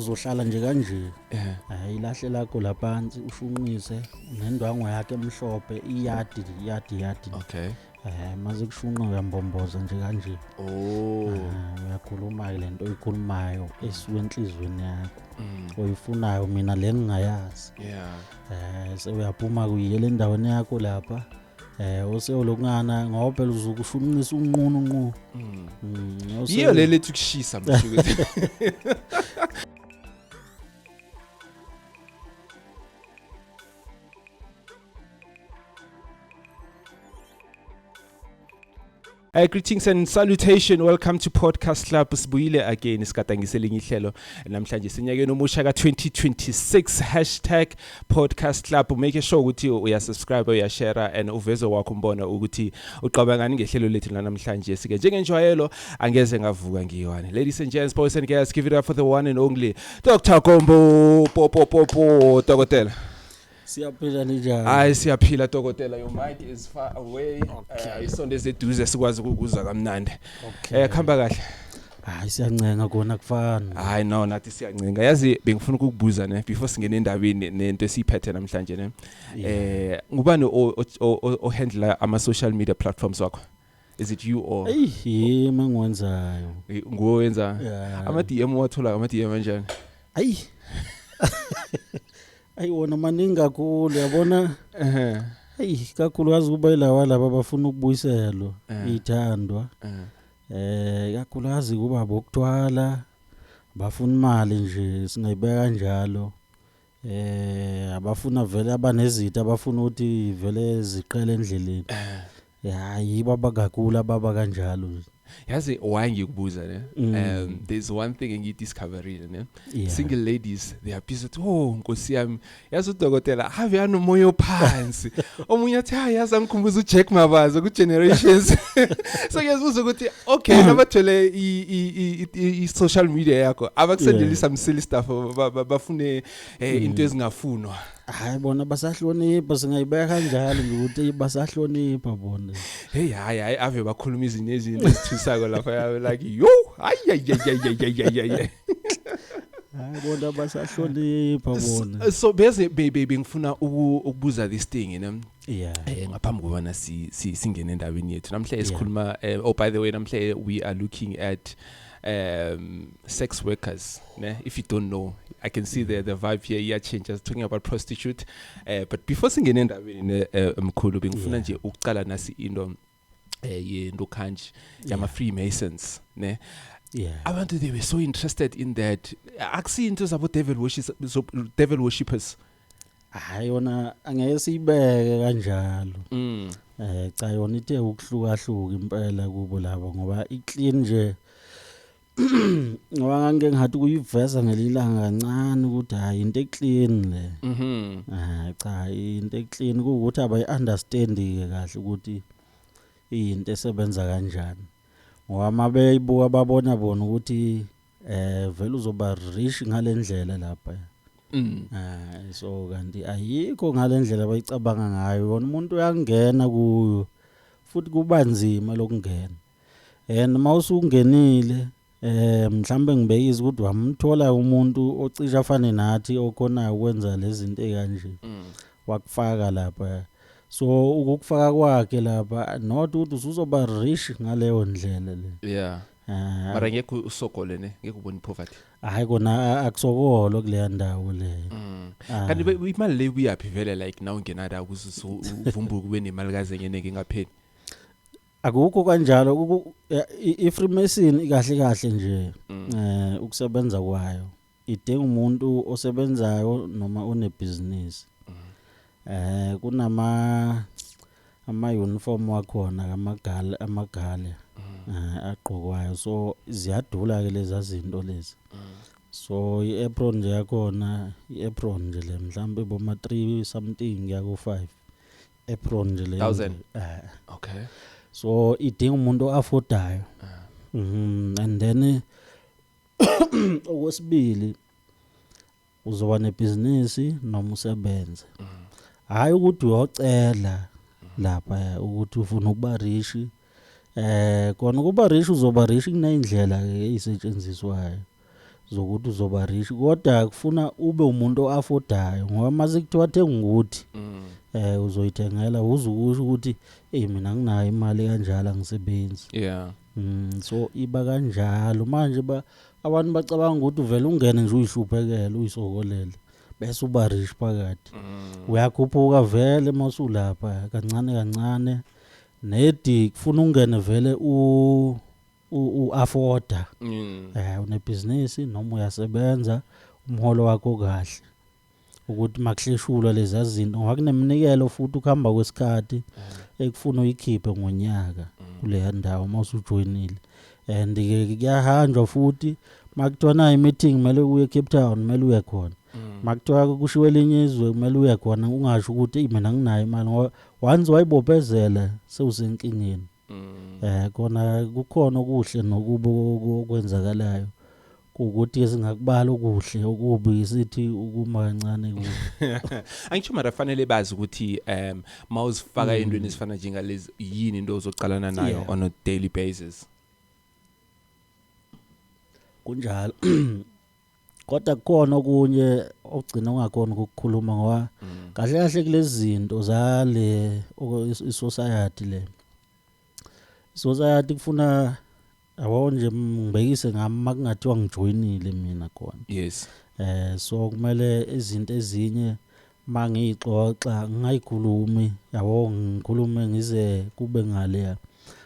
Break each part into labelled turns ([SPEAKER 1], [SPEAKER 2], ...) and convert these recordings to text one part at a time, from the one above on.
[SPEAKER 1] uzohlala nje kanje
[SPEAKER 2] Yeah.
[SPEAKER 1] ilahle lakho laphansi ushunqise nendwango yakhe emhlophe iyadi
[SPEAKER 2] Okay.
[SPEAKER 1] maze kushunqa uyambomboza nje kanje
[SPEAKER 2] Oh.
[SPEAKER 1] uyakhuluma ke lento oyikhulumayo esuka enhlizweni yakho
[SPEAKER 2] Mm.
[SPEAKER 1] oyifunayo mina le ngingayazi
[SPEAKER 2] Yeah.
[SPEAKER 1] sewuyaphuma kuyele endaweni yakho lapha osewulokungana ngoba phela uzukushunqisa unqunu
[SPEAKER 2] Yiyo le lethi kushisa mshuku. Greetings and salutation. Welcome to Podcast Club. Sibuyile again isigadangiselinye ihlelo namhlanje sinyakeni omusha ka2026 #Podcast Club. Make sure ukuthi uyasubscribe, uyashare and uveze wakho umbona ukuthi uqabangani ngehlelo lethu namhlanje. Sike njengenjwayelo angeze ngavuka ngiyiwane. Ladies and gents, boys and girls, give it up for the one and only Dr. Kombo Popo Dokotela.
[SPEAKER 1] siyaphila njani
[SPEAKER 2] Hayi siyaphila Dokotela, your mic is far away. Isondeze eduze sikwazi ukukuza kamnandi. Khamba kahle.
[SPEAKER 1] hayi siyancenga kona kufana
[SPEAKER 2] Hayi no nathi siyancinga. Yazi bengifuna ukukubuza before singene endabeni nento esiphethe namhlanje ngubani o handle ama social media platforms wakho? Is it you or
[SPEAKER 1] mangwenzayo
[SPEAKER 2] ngowenza ama DM wathola ama DM kanjani?
[SPEAKER 1] Ayi wona maningi kakhulu yabona kakhulukazi kuba ilawa laba bafuna ukubuyiselwa ithandwa kakhulukazi kuba bokuthwala bafuna imali nje singayibeka kanjalo abafuna vele abanezitha abafuna ukuthi vele ziqele endleleni yibo abakakhulu ababa kanjalo
[SPEAKER 2] Yazi why ngikubuza there's one thing engidiscovery single ladies they are busy nkosi yami yazi uDokotela have yano moyo phansi omunye athi yazi angikhumbuza uJack Mabazo ku generations so yazibuza ukuthi okay nabathole i social media yakho abakusendela some silly stuff bafune into ezingafunwa.
[SPEAKER 1] Hayi bona basahlonipha singayibeka kanjalo ukuthi basahlonipha bona.
[SPEAKER 2] Hey hayi ave bakhuluma izinto ezithusako lapha like yo hayi.
[SPEAKER 1] Hayi bona basahlonipha bona.
[SPEAKER 2] So bese baby ngifuna ukubuza this thing ngaphambi kobana singene endabeni yethu namhlanje sikhuluma by the way namhlanje we are looking at sex workers. If you don't know, I can see the vibe here changes talking about prostitute. But before singene endabeni mkhulu bengifuna nje ukuqala nasi into yento kanje yama Freemasons abantu they were so interested in that. Akusi into zabo devil worshippers.
[SPEAKER 1] Hayi yona angeke siyibeke kanjalo. Cha yona ithe ukuhlukahluka impela kubo laba ngoba iclean nje ngoba ngeke ngathi kuyiveza ngelilanga kancane ukuthi hayi into eclean le. Cha into eclean ukuthi abayi-understand ke kahle ukuthi into esebenza kanjani. Ngoba mabeyibuka babona bona ukuthi vele uzoba rich ngalendlela lapha. So kanti ayikho ngalendlela abayicabanga ngayo. Wona umuntu uyangena kuyo futhi kuba nzima lokungena. Noma usungenile mhlambe ngibekise ukuthi wamthola umuntu ocisha afane nathi okhona ukwenza lezi zinto ekanje wakufaka lapha. So ukufaka kwakhe lapha not ukuthi usuzoba rich ngaleyo ndlela le.
[SPEAKER 2] Mara ngeke usokole ngeke ubone poverty.
[SPEAKER 1] Hayi kona akusokolo kuleya ndawo le.
[SPEAKER 2] Kanti imali le uyaphi vele like now ngenada ukuvumbuka kube nemali kaze ngeneke ngapheli.
[SPEAKER 1] Akukho kanjalo iFreemason kahle nje ukusebenza kwayo idinga umuntu osebenzayo noma onebusiness. Kunama uniform wakhona amagale aqhokwayo so ziyadula ke lezi zinto lezi. So iapron nje yakhona iapron nje le mhlambe boma 3 something ya ku 5 apron nje le
[SPEAKER 2] 1000. Okay.
[SPEAKER 1] So idinga umuntu oaffordayo. And then okwesibili uzoba nebusiness noma usebenza. Hayi ukuthi uyocela lapha ukuthi ufuna ukuba rich kona kuba rich uzoba rich kunendlela ke ezisetshenziswayo zokuthi uzoba rich kodwa kufuna ube umuntu oaffordayo ngoba mase kuthiwa thenga ukuthi uzoyithengela uzukusho ukuthi mina nginayo imali kanjalo angisebenzi so iba kanjalo manje abantu bacabanga ukuthi uvela ungene nje uyihluphekele uyisokolele bese uba rich phakathi uyakhuphuka vele masulapha kancane kancane nedi kufuna ungene vele u-afforda unebusiness noma uyasebenza umholo wakho kahle ukuthi makuhleshulwa lezi zinto ngoba kuneminikelo futhi ukuhamba kwesikhathi ekufuna uyikhiphe ngonyaka kule ndawo mawusujoinile and kuyahanjwa futhi makuthiwa i-meeting kumele uye Cape Town kumele uye khona makuthiwa kushiwo elinye izwe kumele uye khona ungasho ukuthi mina nginayo imali ngoba once wayibophezela sewusenkingeni kona kukhona okuhle nokubi okwenzakalayo ukuthi singakubala okuhle okubi isithi ukuma kancane kubi
[SPEAKER 2] angisho mara fanele bazi ukuthi mawuzifaka endweni ezifana njengalezi yini into ozoqalana nayo on a daily basis
[SPEAKER 1] kunjalo kodwa kukhona okunye ogcina ungakhona ukukhuluma ngoba kahle kahle kulezi zinto zale i-society le society kufuna yabo nje ngibekise ngami makungathiwa ngijoinile mina khona
[SPEAKER 2] yes
[SPEAKER 1] so kumele izinto ezinye mangixoxa ngayikhulumi yabo ngikhulume ngize kube ngale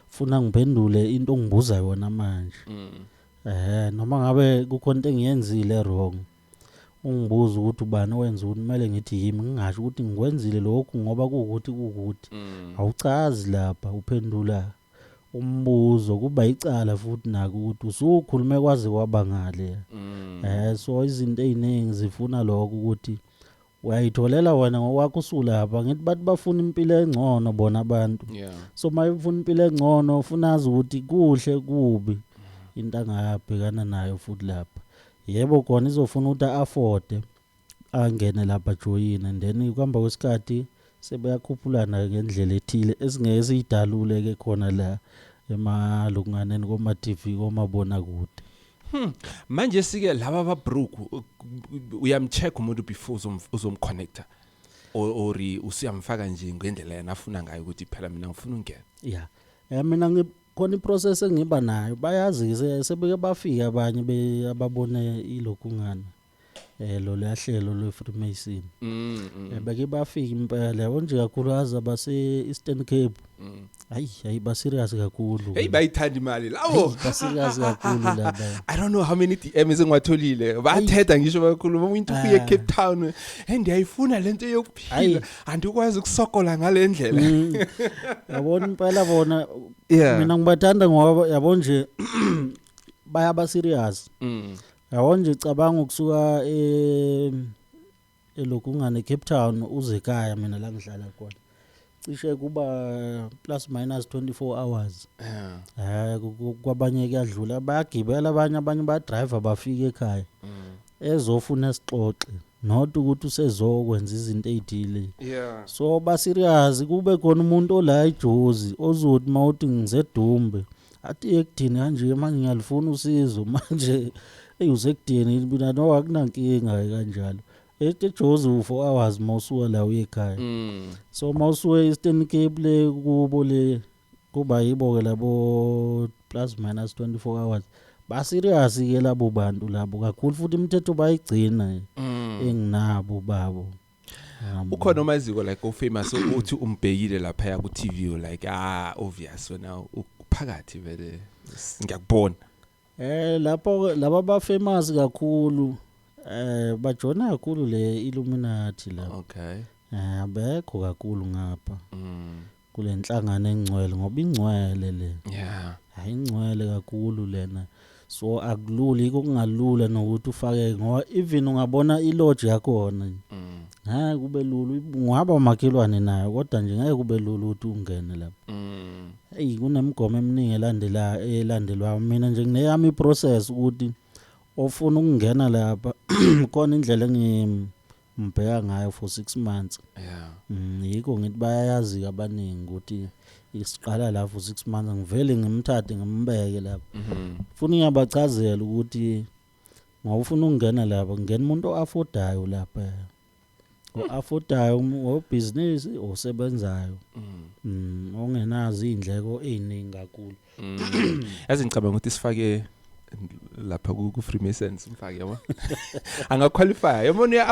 [SPEAKER 1] funa ngiphendule into ongibuza yona manje noma ngabe kukhona into engiyenzile wrong ungibuza ukuthi ubani owenza ukuthi kumele ngithi yimi ngingasho ukuthi ngikwenzile lokhu ngoba kuukuthi awuchazi lapha uphendula umbuzo kuba icala futhi nako ukuthi usukhulume kwaze kwaba ngale so izinto eziningi zifuna lokho ukuthi uyayitholela wena ngokwakho usulapha ngithi bathi bafuna impilo engcono bona abantu so mayifuna impilo engcono ufunazi ukuthi kuhle kubi into angabhekana nayo futhi lapha yebo khona izofuna ukuthi afford angene lapha join and then kuhamba kwesikhathi sebeyakhuphulana ngendlela ethile esingeke siyidalule ke khona la emalunganeni koma TV komabona kude
[SPEAKER 2] manje sike laba ba broke uyamcheck umuntu before uzomconnecta or usiyamfaka nje ngendlela yena afuna ngayo ukuthi phela mina ngifuna ungena
[SPEAKER 1] mina ngikhona iprocess engiba nayo bayazi sebeke bafika abanye ababone ilokungana lo lahlelo lwe-Freemason beke bafika impela yabo nje kakhulu abase Eastern Cape hayi ba serious kakhulu
[SPEAKER 2] bayithanda imali lawo
[SPEAKER 1] ba serious kakhulu laba
[SPEAKER 2] I don't know how many DMs engwatholile bathetha ngisho bakhuluma umuntu uye Cape Town ndiyayifuna lento yokuphila andikwazi ukusokola ngalendlela
[SPEAKER 1] yabona impela bona mina ngibathanda ngoba yabo nje bayaba serious yabo nje cabanga ukusuka elokungane Cape Town uze ekhaya mina la ngihlala khona cishe kuba plus minus 24 hours kwabanye kuyadlula bayagibela abanye ba driver bafika ekhaya ezofuna sixoxe not ukuthi usezokwenza izinto ezithile so ba serious kube khona umuntu ola eJozi ozothi mawuthi ngizedumbe athi ekudini kanje manje ngiyalifuna usizo manje eyusekudini mina no akunankinga kanjalo eJozi u4 hours mawusuka la uyekhaya so mawusuke Eastern Cape le kubo le kuba yibo ke labo plus minus 24 hours ba serious ke labo bantu labo kakhulu futhi imithetho bayigcina enginabo babo
[SPEAKER 2] ukhona omaziko like o famous uthi umbhekile lapha ku TV like obvious now uphakathi vele ngiyakubona
[SPEAKER 1] lapho laba ba famous kakhulu bajona kakhulu le Illuminati la abekho kakhulu ngapha kule nhlangano engcwele ngoba ingcwele le hayi ingcwele kakhulu lena so akulula ikungalula nokuthi ufake ngoba even ungabona ilodge yakhona kube lula ngaba makhelwane nayo kodwa nje ngeke kube lula ukuthi ungene lapha kunemgomo eminingi elandelwa mina nje ngineyami iprocess ukuthi ofuna ukungena lapha khona indlela engimbheka ngayo for 6 months yiko ngithi bayayazi abaningi ukuthi isiqala la for 6 months ngivele ngimthathe ngimbeke lapha ufuna ngiyabachazela ukuthi ngawufuna ukungena lapha ngena umuntu oaffordayo lapha oaffordayo obusiness osebenzayo ongenazo indleko eziningi kakhulu
[SPEAKER 2] yazi ngicabanga ukuthi sifake lapha ku Freemasons mfake yabo angaqualify yabona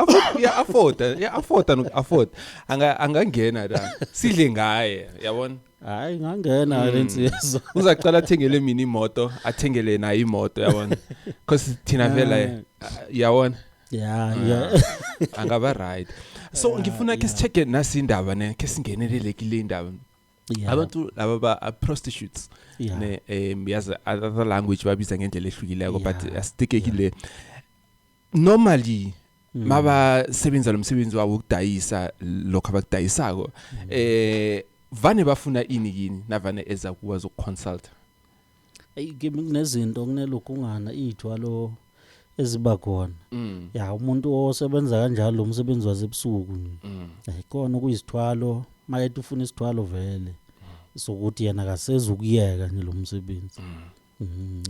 [SPEAKER 2] afford angangena la sidle ngaye yabona
[SPEAKER 1] hayi ngangena lensizwa
[SPEAKER 2] uzaqala athengele mina imoto athengele nayo imoto yabona because thina vela yabona
[SPEAKER 1] yeah
[SPEAKER 2] angaba right so ngifuna ke sicheke nasi indaba ne ke singenelele kule indaba abantu laba prostitutes ne yazi other language babiza ngendlela ehlukileko but asitikekile normally maba sebenza lo msebenzi wabo ukudayisa lokho abakudayisako vane bafuna ini yini navane eza kuwazi ukuconsult
[SPEAKER 1] kimi kunezinto kunelokungana ithwalo eziba khona ya umuntu osebenza kanjalo lo msebenzi wasebusuku ayikona kuyisithwalo mayethi ufuna isithwalo vele sokuthi yena akasezukuyeka nje lo msebenzi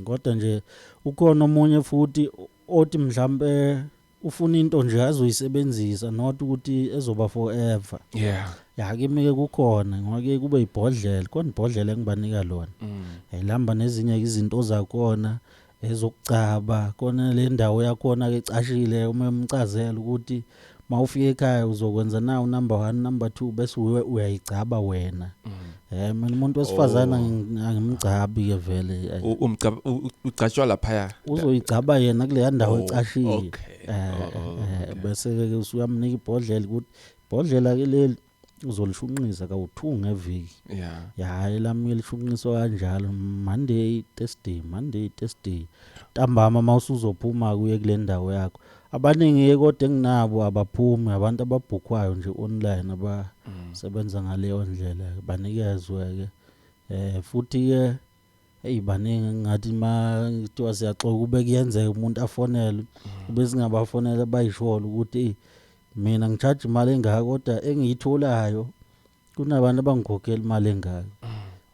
[SPEAKER 1] kodwa nje ukhona omunye futhi othi mhlambe ufuna into nje azoyisebenzisa not ukuthi ezoba forever ya kimi ke kukhona ngoke kube ibhodlela khona ibhodlela engibanika lona ayilamba nezinye izinto zakhona ezokucaba khona le ndawo yakhona ke cashile uma umchazela ukuthi mawufika ekhaya uzokwenza nawo number 1 number 2 bese uyayicaba wena mina umuntu wesifazana angimgcabi ke vele
[SPEAKER 2] ucatshwa lapha
[SPEAKER 1] uzoyicaba yena kule ndawo ecashile bese ke usuyamnika ibhodlela ukuthi ibhodlela ke leli uzolishunqisa ka2 ngeviki ya elami lishunqiswa kanjalo Monday Thursday ntambama mawusuzophuma kuye kule ndawo yakho abaningi kodwa enginabo abaphumi abantu ababhukhwayo nje online abasebenza ngaleyo ndlela banikezwe ke futhi ke baningi ngathi kuthiwa siyaxoxa kube kuyenzeka umuntu afonele bese ngabafonela bayisholo ukuthi mina ngicharge imali engaka kodwa engiyitholayo kunabantu abangikhokhela imali engaka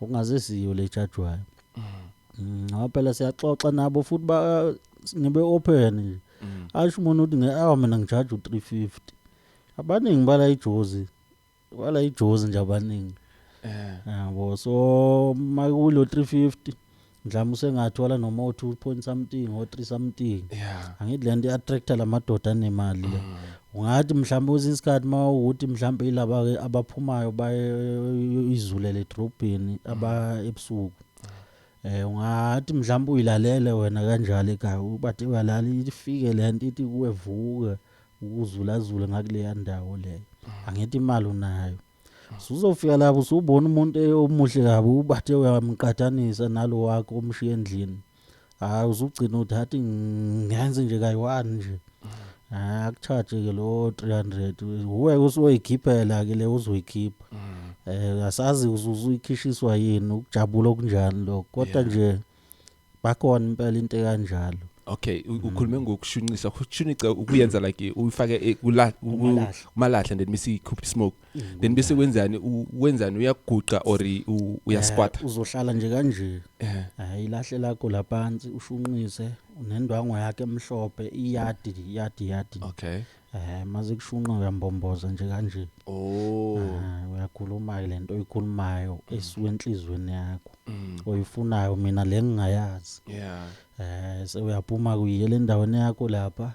[SPEAKER 1] ungaze siyo le chargewayo ngoba phela siyaxoxa nabo futhi ngibe open nje asho umuntu uthi mina ngicharge u350 abaningi bala ijozi nje abaningi yabo so makulo 350 mhlawumbe usengathola noma 2 point something or 3 something angithi lento iattracta lamadoda anemali le ungathi mhlawumbe uzisikhathi mawukuthi mhlawumbe ilaba ke abaphumayo baye izulele edrobheni aba ebusuku ungathi mhlawumbe uyilalele wena kanjalo ekhaya ubathi uyalala ifike lento ithi kuwevuka ukuzulazula ngakule ndawo le angithi imali unayo uzofika lapho usubona umuntu omuhle kabi ubathe uyamqathanisa nalo wakho omshiya endlini uzugcina uthathi ngenze nje kayi1 nje akucharge ke lo 300 uwe usoyikhiphela ke le uzoyikhipha asazi uzuyikhishiswa yini ukujabula okunjani lo kodwa nje bakhona impela into kanjalo
[SPEAKER 2] okay ukhulume ngokushunqisa ukuyenza like uyifake kumalahla then bese ikhupha smoke then bese wenzani uyaguqa or uyasquat
[SPEAKER 1] uzohlala nje kanje ilahle lakho laphansi ushunqise unendwango yakhe emhlophe iyadi
[SPEAKER 2] okay
[SPEAKER 1] maze kushunqa uyambomboza nje kanje uyakhuluma lento oyikhulumayo esuka enhlizweni yakho oyifunayo mina le ngingayazi uyaphuma kuyele endaweni yakho lapha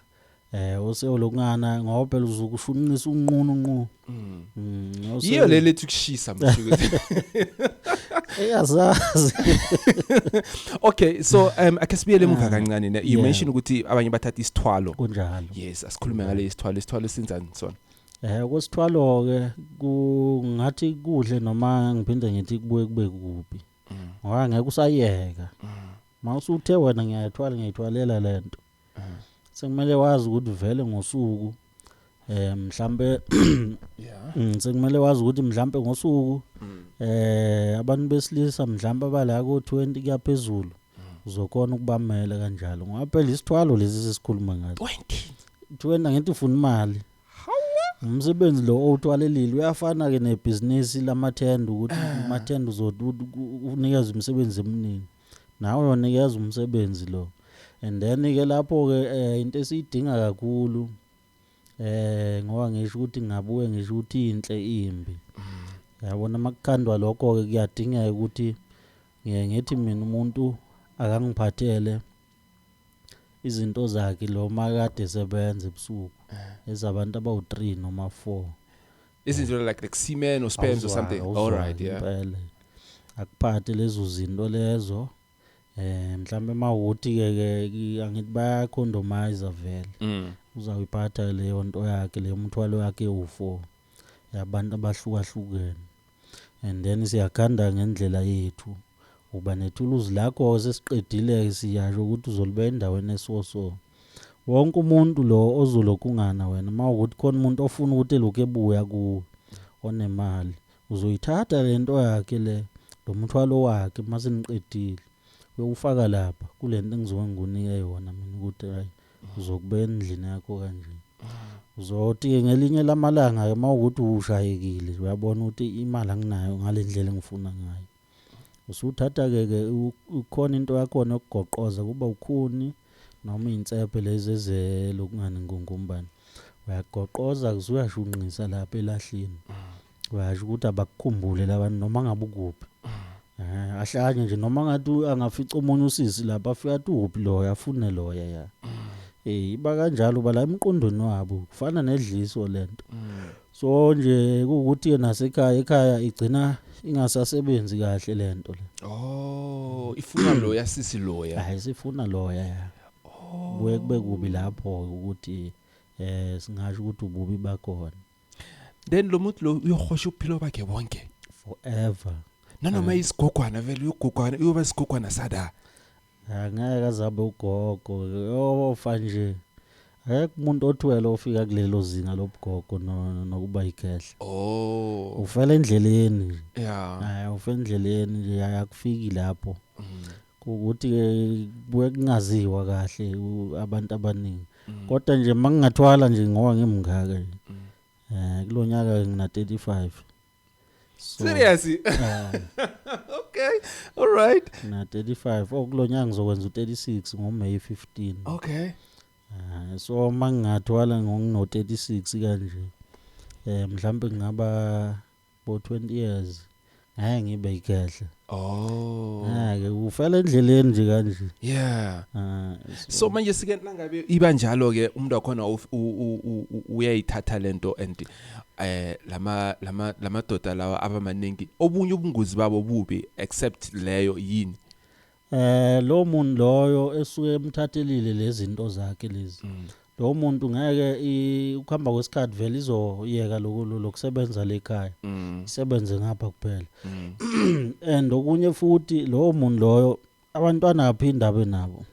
[SPEAKER 1] oseyolokungana ngoba phela uzukushunqisa unqunu
[SPEAKER 2] yiyo le lethi kushisa mshuku
[SPEAKER 1] eyazazi
[SPEAKER 2] okay so akasibiyele emuva kancane you mentioned ukuthi abanye bathatha isithwalo
[SPEAKER 1] kunjalo
[SPEAKER 2] yes asikhulume ngale isithwalo senzani sona
[SPEAKER 1] kusithwalo ke kungathi kuhle noma ngiphinde ngithi kubuye kube kuphi ngoba ngeke usayeka mawusuthe wena ngiyayithwalela lento sekumele wazi ukuthi vele ngosuku mhlambe sekumele wazi ukuthi mhlambe ngosuku abantu besilisa mhlambe abala ko 20 kuyaphezulu uzokhona ukubamela kanjalo ngoba phela isithwalo lesi sesikhuluma ngathi 20 ngithi ufuna imali umsebenzi lo othwalelile uyafana ke nebusiness lamathenda ukuthi amathenda uzonikeza umsebenzi eminingi nawe uyonikeza umsebenzi lo and then ke lapho ke into esiyidinga kakhulu ngoba ngisho ukuthi ngabuye ngisho ukuthi inhle imbi yabona makukhandwa lokho ke kuyadingeka ukuthi ngithi mina umuntu akangiphathele izinto zakhe lo makade sebenza ebusuku ezabantu abawu3 noma 4
[SPEAKER 2] izinto like semen or sperms or something. All right, yeah.
[SPEAKER 1] Akuphathe lezo zinto lezo mhlambe mawuthi ke angithi baya condomize vele uzawuyiphatha leyo nto yakhe le mthwalo yakhe u4 yabantu abahlukahlukene and then siyakhanda ngendlela yethu uba nethuluzi lakho sesiqedile siyasho ukuthi uzolibe endaweni esoso wonke umuntu lo ozolokungana wena mawukuthi khona umuntu ofuna ukuthi lokho ebuya ku onemali uzoyithatha lento yakhe le lo mthwalo wakhe mase niqedile uyofaka lapha kulento engizoke ngunike yona mina ukuthi hayi uzokube endlini yakho kanje uzothi ngelinye lamalanga ke mawukuthi ushayekile uyabona ukuthi imali anginayo ngalendlela engifuna ngayo usuthatha ke ukhona into yakho nokugoqoza kuba ukhuni noma insephe lezi ezelokungani ngongombani uyagoqoza kuzuyashunqisa lapha elahleni uyasho ukuthi abakukhumbule labantu noma ngabe ukuphi ahlanye nje noma ngathi angafica umunye usisi lapha afika athi uphi loya afune loya ya iba kanjalo bala emqondweni wabo kufana nedliso lento so nje ukuthi ekhaya igcina ingasasebenzi kahle lento le
[SPEAKER 2] ifuna loya sisi loya
[SPEAKER 1] hayi sifuna loya ya buye kube kubi lapho ukuthi singasho ukuthi ububi bakhona
[SPEAKER 2] then lo muntu lo uyohosha uphilo bakhe bonke
[SPEAKER 1] forever
[SPEAKER 2] nanoma isigogwana vele uyogogwana uyoba isigogwana sada
[SPEAKER 1] angeke azabe ugogo yofa nje akekho umuntu othwele ofika kulelo zinga lobugogo nokuba ikhehla ufela endleleni hayi ufela endleleni nje ayakufiki lapho ukuthi buye kungaziwa kahle abantu abaningi kodwa nje mangingathwala nje ngoba ngimngaka nje kulonyaka ngina 35
[SPEAKER 2] serious okay all right
[SPEAKER 1] na 35 okulonyaka ngizokwenza u36 ngoMay 15
[SPEAKER 2] okay
[SPEAKER 1] so mangingathwala ngino 36 kanje mhlambe ngaba bo 20 years hayi ngibe ikhehla ke ufela endleleni nje kanje
[SPEAKER 2] yeah so manje sike nangabe iba njalo ke umuntu wakhona uyayithatha lento and lama doda lawa abamaningi obunye ubungozi babo bubi except leyo yini
[SPEAKER 1] lo muntu loyo esuke emthathelile lezi zinto zakhe lezi lo muntu ngeke ukuhamba kwesikhathi vele izoyeka lokusebenza lekhaya isebenze ngapha kuphela and okunye futhi lo muntu loyo abantwana aphinda benabo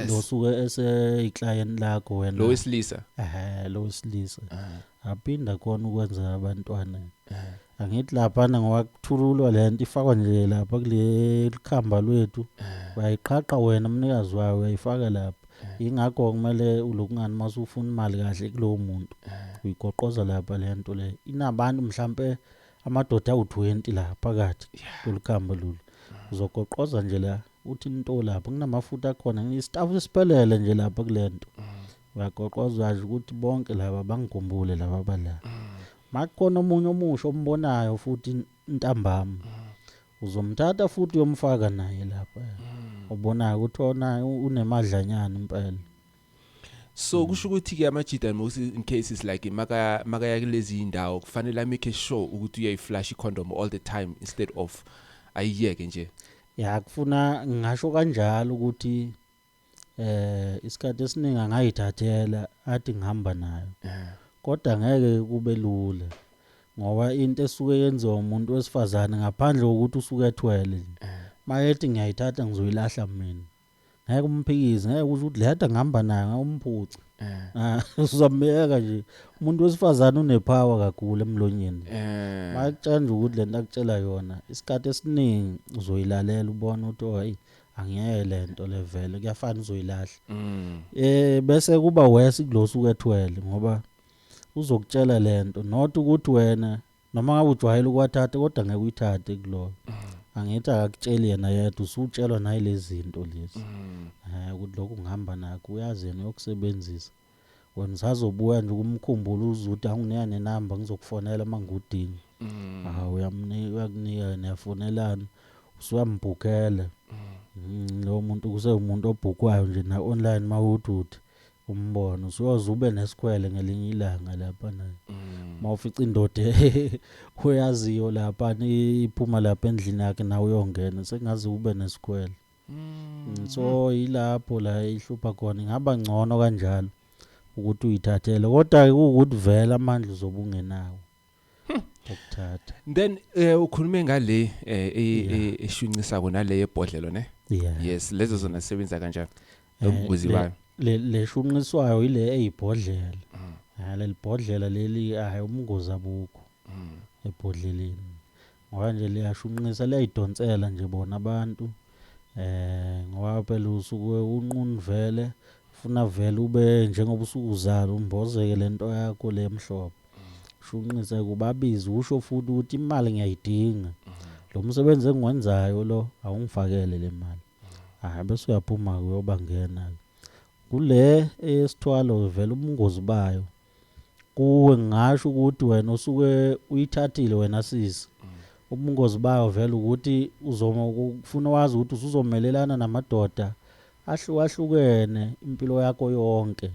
[SPEAKER 1] lo suke eseyiclient lakho wena
[SPEAKER 2] lo wesilisa
[SPEAKER 1] lo wesilisa aphinda khona ukwenza abantwana angithi lapha ngoba kuthululwa lento ifakwa nje lapha kule likhamba lwethu uyayiqhaqha wena umnikazi wayo uyayifaka lapha ingakho kumele ulokungani masufuna imali kahle kulowo muntu uyigoqoza lapha lento le inabantu mhlambe amadoda awu20 lapha phakathi kulikhamba lolu uzogoqoza nje la uthi into lapha kunamafutha akhona istaff siphelele nje lapha kulento uyagoqoza nje ukuthi bonke laba bangikhumbule laba bala makukhona omunye omusha ombonayo futhi intambama uzomthatha futhi uyomfaka naye lapha ubonayo ukuthi ona unemadlanyana impela
[SPEAKER 2] so kusho ukuthi ke amajida in cases like maka yakulezi indawo kufanele make sure ukuthi uyayiflash icondom all the time instead of ayiyeke nje
[SPEAKER 1] ya kufuna ngisho kanjalo ukuthi isikhathi esiningi angayithathela athi ngihamba nayo kodwa ngeke kube lula ngoba into esuke yenziwa umuntu wesifazane ngaphandle kokuthi usuke ethwele mayethi ngiyayithatha ngizoyilahla mina ngeke umphikize ngeke usho ukuthi lehada ngihamba nayo ngawumphuca uzameka nje umuntu wesifazane unepower kakhulu emlonyeni makutshanje ukuthi lento akutshela yona isikhathi esiningi uzoyilalela ubona ukuthi hayi angiyeke lento levele kuyafana uzoyilahla bese kuba wesi kulosuke ethwele ngoba uzokutshela lento not ukuthi wena noma ngabe ujwayele ukwathatha kodwa ngeke uyithathe kulo angithi akakutsheli yena yedwa usutshelwa nayi lezi zinto lezi ukuthi lokhu ngihamba nakho uyazi yena uyokusebenzisa wena usazobuya nje kumkhumbulo uzuthi anginika nenamba ngizokufonela mangudinga uyakunika niyafonelana usuyambhukela lo muntu kuse umuntu obhukwayo nje na online mawuthi umbona usuyoze ube nesikhwele ngelinye ilanga lapha naye mawufica indoda uyaziyo lapha iphuma lapha endlini yakhe na uyongena sengazi ube nesikhwele so ilapho la ihlupha khona ingaba ngcono kanjalo ukuthi uyithathele kodwa ukuthi vela amandla uzobungenawo ukuthatha
[SPEAKER 2] then ukhulume ngale eshunqisa kona le ebhodlelo ne yes lezo zona sebenza kanjani ukuzi bayo
[SPEAKER 1] le shunqiswayo ile eyibhodlela le libhodlela leli hayi umngozi abukho ebhodleleni ngoba nje liyashunqisa liyidonsela nje bona abantu ngoba phela usuke unqunu vele ufuna vele ube njengoba usukuzala umbozeke lento yakho le emhlophe shunqise kubabizi usho futhi ukuthi imali ngiyayidinga lo msebenzi engiwenzayo lo awungifakele le mali bese uyaphuma kuyoba ngena kule esithwalo vele ubungozi bayo kuwe ngisho ukuthi wena usuke uyithathile wena sisi ubungozi bayo vele ukuthi uzofuna wazi ukuthi usuzomelelana namadoda ahlukahlukene impilo yakho yonke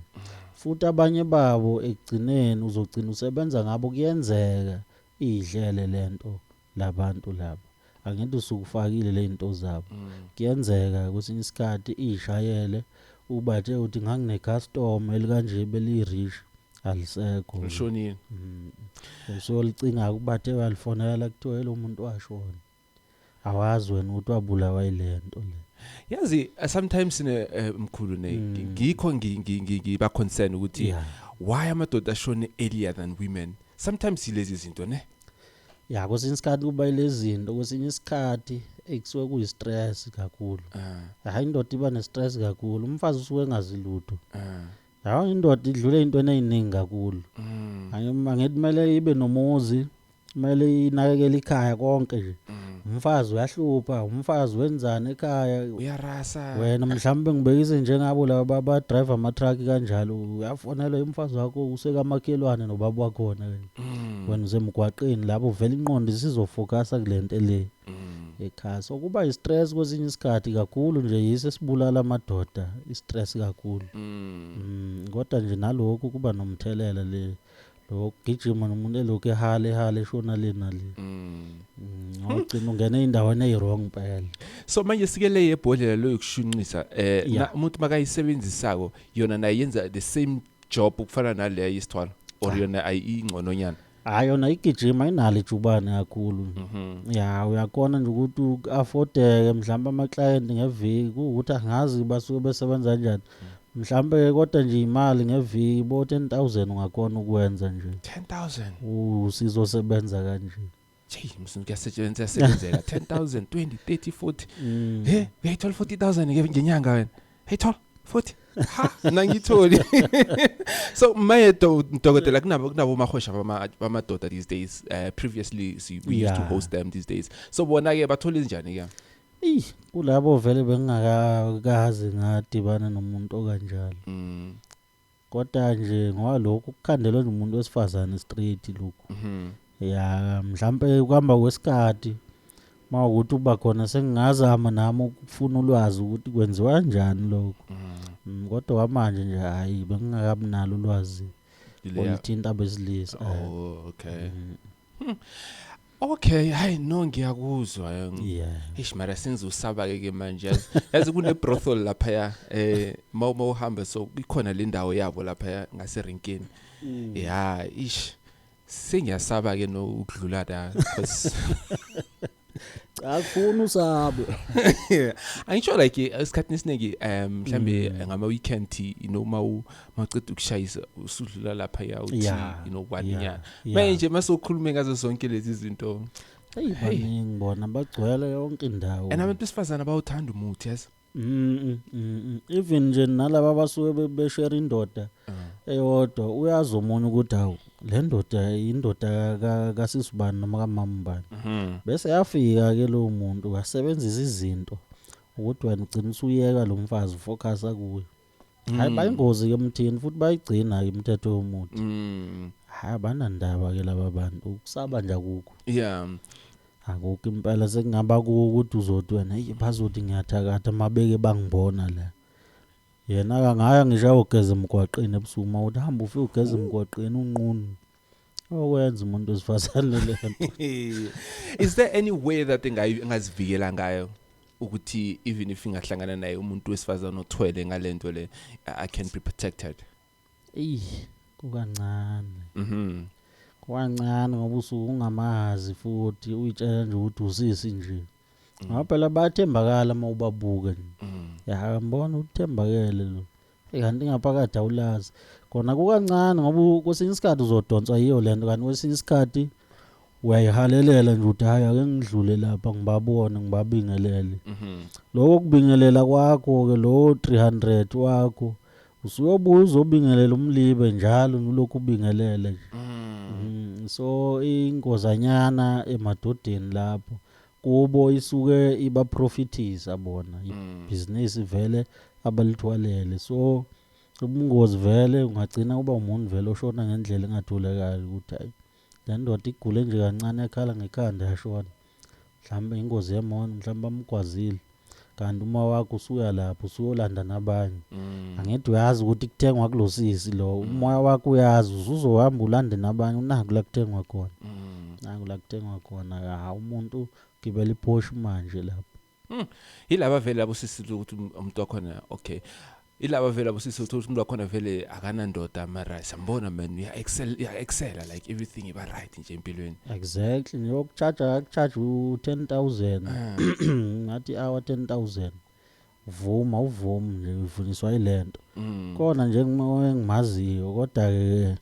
[SPEAKER 1] futhi abanye babo ekugcineni uzogcina usebenza ngabo kuyenzeka idlele lento labantu laba angithi usukufakile le zinto zabo kuyenzeka kwesinye isikhathi ishayele ubathe uthi ngangine customer elikanje belirish alisekho
[SPEAKER 2] ushonile
[SPEAKER 1] usolicinga ukubathe walifonela kuthiwa lo muntu washona awazi wena ukuthi wabulawa yilento le
[SPEAKER 2] yazi sometimes mkhulu ngikho ngiba concerned ukuthi why amadoda ashone earlier than women sometimes ilezi zinto ne
[SPEAKER 1] kwesinye isikhathi kuba ilezi zinto kwesinye isikhathi ekusuke kuyistress kakhulu hayi indoda iba nestress kakhulu umfazi usuke engazilutho hayi indoda idlule into eziningi kakhulu angithi kumele ibe nomuzi kumele inakekele ikhaya konke nje umfazi uyahlupha umfazi wenzana ekhaya
[SPEAKER 2] uyarasa
[SPEAKER 1] wena mhlawumbe ngibekise njengabo laba ba driver ama truck kanjalo uyafonela umfazi wakho usekamakhelwane nobaba wakhona wena uzemgwaqeni lapho vele inqondo isizofocus kulento le ekhaya so kuba istress kwesinye isikhathi kakhulu nje yise sibulala amadoda istress kakhulu kodwa nje nalokho kuba nomthelela le lokugijima nomuntu elokhu ehale shona lena le ngicina ungena endaweni eyirong phela
[SPEAKER 2] so manje sikele yebhodlela lo yokushunqisa umuntu makayisebenzisako yona nayenza the same job ukufana nale yisithwalo or yona ayingcononyana
[SPEAKER 1] yona igijima inalo ijubane kakhulu uyakona nje ukuthi affordeke mhlawumbe ama client ngeviki ukuthi angazi basuke besebenza kanjani mhlambe kodwa nje imali ngeviki bo 10,000 ungakona ukwenza nje
[SPEAKER 2] 10,000
[SPEAKER 1] usizosebenza kanje
[SPEAKER 2] msunu kuyasebenzeka 10,000 20 30 40 uyayithola 40,000 ngenyanga wena thola 40 nangitholi so maye dokotela kunabo mahosha bamadoda these days previously we used to host them these days so bona ke bathola injani ke
[SPEAKER 1] kulabo vele bengakazi ngadibana nomuntu okanjalo kodwa nje ngoba lokhu kukhandelwa nje umuntu wesifazane straight lokho mhlambe kuhamba kwesikhathi mawukuthi uba khona sengingazama nami ukufuna ulwazi ukuthi kwenziwa kanjani lokho kodwa kwamanje nje hayi bengingakabi nalo ulwazi olithinta abesilisa
[SPEAKER 2] Okay, hayi no ngiyakuzwa. Mara senze usaba ke manje. Yazi kune brothel lapha mawuhamba so ikhona le ndawo yabo lapha ngaserenkeni. Sengiyasaba ke no ukudlula la because
[SPEAKER 1] akufuna usabe.
[SPEAKER 2] Angisho like isikhathi esiningi mhlambe ngama weekend mawuceda ukushayisa usudlula lapha ya uthi kwaninyana. Manje masokhulume ngazo zonke lezi zinto.
[SPEAKER 1] Baningi ngibona bagcwele yonke indawo.
[SPEAKER 2] Abantu besifazana bawuthanda umuthi yazi.
[SPEAKER 1] Even nje nalabo basuke beshare indoda eyodwa uyazi umuntu ukuthi awu le ndoda indoda kasisibani noma kamambani bese yafika ke lo muntu wasebenzisa izinto ukuthi wena ugcina usuyeka lo mfazi focus kuye hayi bayingozi ke emthini futhi bayigcina imithetho yomuthi hayi banandaba ke laba bantu ukusaba nje akukho akukho impela sekungaba ukuthi uzothi wena hey bazothi ngiyathakatha mabeke bangibona la yena kangaya ngisho ugeza emgwaqeni ebusuku mawuthi hamba ufike ugeza emgwaqeni unqunu okwenza umuntu osifazane lento.
[SPEAKER 2] Is there any way that engazivikela ngayo ukuthi even if ingahlangana naye umuntu wesifazane othwele ngalento le I can be protected?
[SPEAKER 1] Kukancane. Kwancane ngoba usuku ungamazi futhi uyitshela nje ukuthi usisi nje. Ngaphela bayathembakala mawubabuka nje. Ngibona uthembakele lo. Kanti ngaphakathi awulazi. Khona kukancane ngoba kwesinye isikhathi uzodonswa yiyo lento kanti kwesinye isikhathi uyayihalelela nje uthi hayi ake ngidlule lapha ngibabone ngibabingelele. Lokho kubingelela kwakho ke lo 300 wakho usuyobuza uzobingelela umlibe njalo ulokhu ubingelele nje. So ingozanyana emadodeni lapho kubo isuke iba profitisa bona ibusiness vele abalithwalele. So ubungozi vele ungagcina uba umuntu vele oshona ngendlela engatholakali ukuthi hayi le ndoda igule nje kancane ekhala ngekhanda yashona mhlawumbe ingozi yemoto mhlawumbe amgwazile kanti uma wakho usuya lapho usuyolanda nabanye angithi uyazi ukuthi kuthengwa kulosisi lo umoya wakho uyazi uzohamba ulande nabanye unaku la kuthengwa khona naku la kuthengwa khona ha umuntu gibela iPorsche manje lapho
[SPEAKER 2] yilaba vele abosisi ukuthi umuntu wakhona okay ilaba vele abosisi ukuthi umuntu wakhona vele akanandoda mara sambona man ya excel like everything iba right nje empilweni.
[SPEAKER 1] Exactly ngiyokucharge u 10,000 ngathi hour 10,000 uvuma nje uvuniswa ilento khona nje ngimaziyo kodwa ke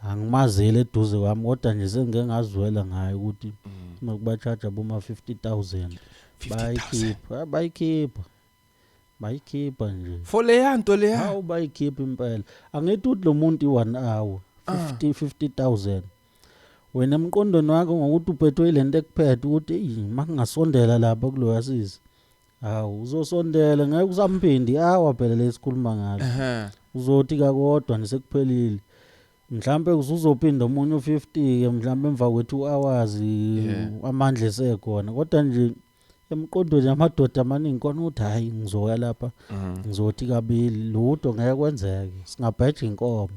[SPEAKER 1] angimazile eduze kwami kodwa nje sengike ngazwela ngayo ukuthi nokuba charge aboma 50,000 bayikhipha nje
[SPEAKER 2] for leyanto leya
[SPEAKER 1] hawu bayikhipha impela angithi uthi lo muntu i1 hour 50,000 wena emqondweni wakho ngokuthi uphethwe ilento ekuphethe ukuthi makungasondela lapha kulo yasisi hawu uzosondela ngeke usamphindi hour phela lesikhuluma ngalo uzothi kakodwa nisekuphelile mhlambe uzophinda umunye u50 ke mhlambe emva kwethu hours amandla esekhona kodwa nje emqondweni amadoda amaningi kona uthi hayi ngizoya lapha ngizothi kabili lutho ngeke kwenzeke singabheja inkomo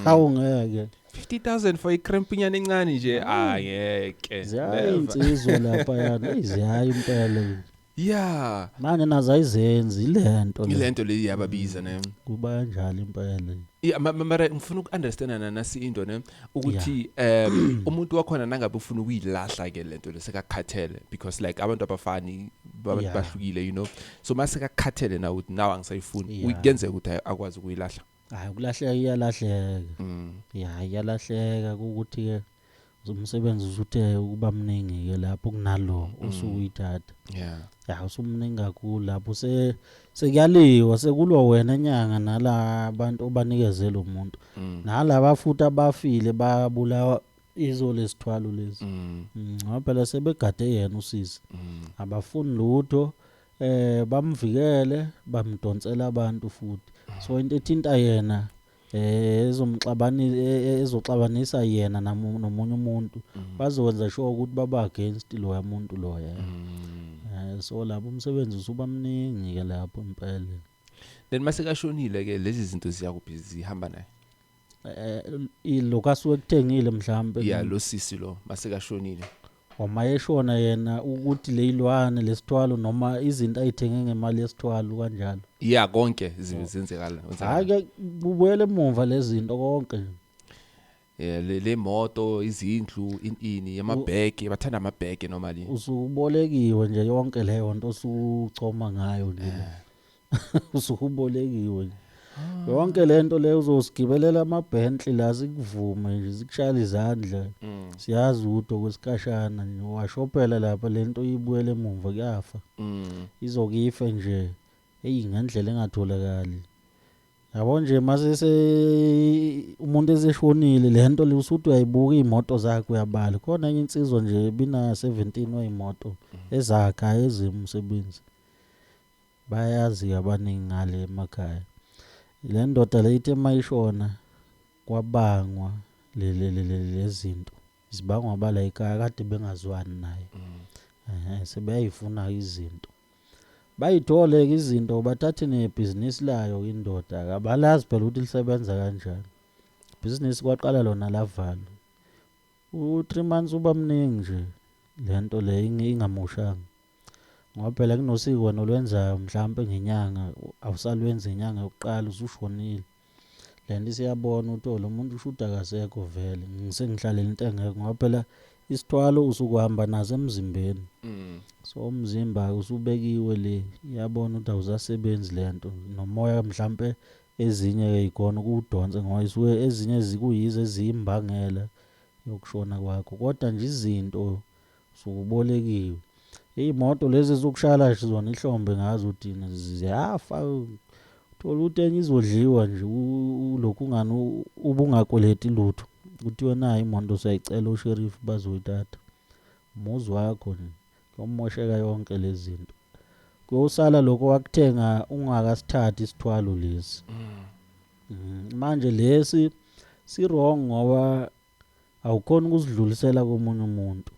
[SPEAKER 1] hawu ngeke
[SPEAKER 2] 50,000 for ikrempinyana encane nje ngeke
[SPEAKER 1] ziyayinsizwa lapha yana iziyayi impela
[SPEAKER 2] yeah
[SPEAKER 1] manje nazo ayizenzi ilento
[SPEAKER 2] le yababiza ne
[SPEAKER 1] kuba kanjalo impela
[SPEAKER 2] yeah mara ngifuna ukunderstandana nasi into ne ukuthi umuntu wakhona nangabe ufuna ukuyilahla ke lento lesekakhathele because like abantu abafani bahlukile you know so mase kakhathele na uthi nawe angisayifuni uyenzeka ukuthi akwazi ukuyilahla
[SPEAKER 1] hayi ukulahleka iyalahleka ukuthi ke umsebenzi usuthe ukuba mningi ke lapho kunalo usuyithatha usumningi kakhulu lapho sekuyaliwa sekulwa wena enyanga nala abantu obanikeze lo muntu nalaba futhi abafile babulawa izo lesithwalo lezi ngoba phela sebegade yena usisi abafuni lutho bamvikele bamdonsela abantu futhi so into ethinta yena ezoxabanisa yena nomunye umuntu bazokwenza sure ukuthi baba against lo yamuntu lo so lapho umsebenzi usuba mningi ke lapho impela
[SPEAKER 2] then mase kashonile ke lezi zinto ziyakuphi zihamba naye
[SPEAKER 1] lo kasuke kuthengile mhlambe
[SPEAKER 2] lo sisi lo mase kashonile
[SPEAKER 1] omayeshona yena ukuthi leyilwane lesithwalo noma izinto ayithenge ngemali yesithwalo kanjalo
[SPEAKER 2] konke zenzekala
[SPEAKER 1] hayi kubuyele emuva lezi zinto konke
[SPEAKER 2] le moto izindlu ini yamabheki bathanda amabheki normally
[SPEAKER 1] usubolekiwe nje yonke leyo nto usuchoma ngayo nje usubolekiwe yonke lento leyo uzosigibelela amaBentley la sikuvume nje sikushaya izandla siyazi ukuthi okwesikashana nje washophela lapha lento ibuyele emuva kuyafa izokifa nje ngendlela engatholakali yabo nje mase umuntu eseshonile lento le usuthi uyayibuka imoto zakhe uyabala khona enye insizwa nje bina 17 weyimoto ezakha ezimsebenzi bayazi abaningi ngale emakhaya le ndoda leyithi mayishona kwabangwa lezinto zibangwa bala ekhaya kade bengazwani naye sebeyayifuna izinto bayithole izinto bathathe nebhizinisi layo indoda abalazi phela ukuthi lisebenza kanjani business kwaqala lona lavalo u3 months uba mningi nje lento le ingamoshanga ngoba phela kunosiko nolwenza mhlawumbe ngenyanga awusalwenza inyanga yokuqala usushonile lento siyabona ukuthi lo muntu ushuda akasekho vele ngisengihlalela into engeke ngoba phela isithwalo usukuhamba nazo emzimbeni so umzimba usubekiwe le iyabona ukuthi awusasebenzi lento nomoya mhlambe ezinye ikona ukudonsa ngoba isuke ezinye zikuyize eziyimbangela yokushona kwakho kodwa nje izinto sokubolekiwe imoto lezi zokushala zona ihlombe ngazo uthina ziyafa thola ukuthi enye izodliwa nje lokhu ngani ubungakweleti lutho ukuthi wena imoto sayicela usheriff bazoyithatha umuzi wakho nje komosheka yonke lezi zinto kuyosala lokho wakuthenga ungakasithathi isithwalo lesi manje lesi si wrong ngoba awukhona ukusidlulisela komunye umuntu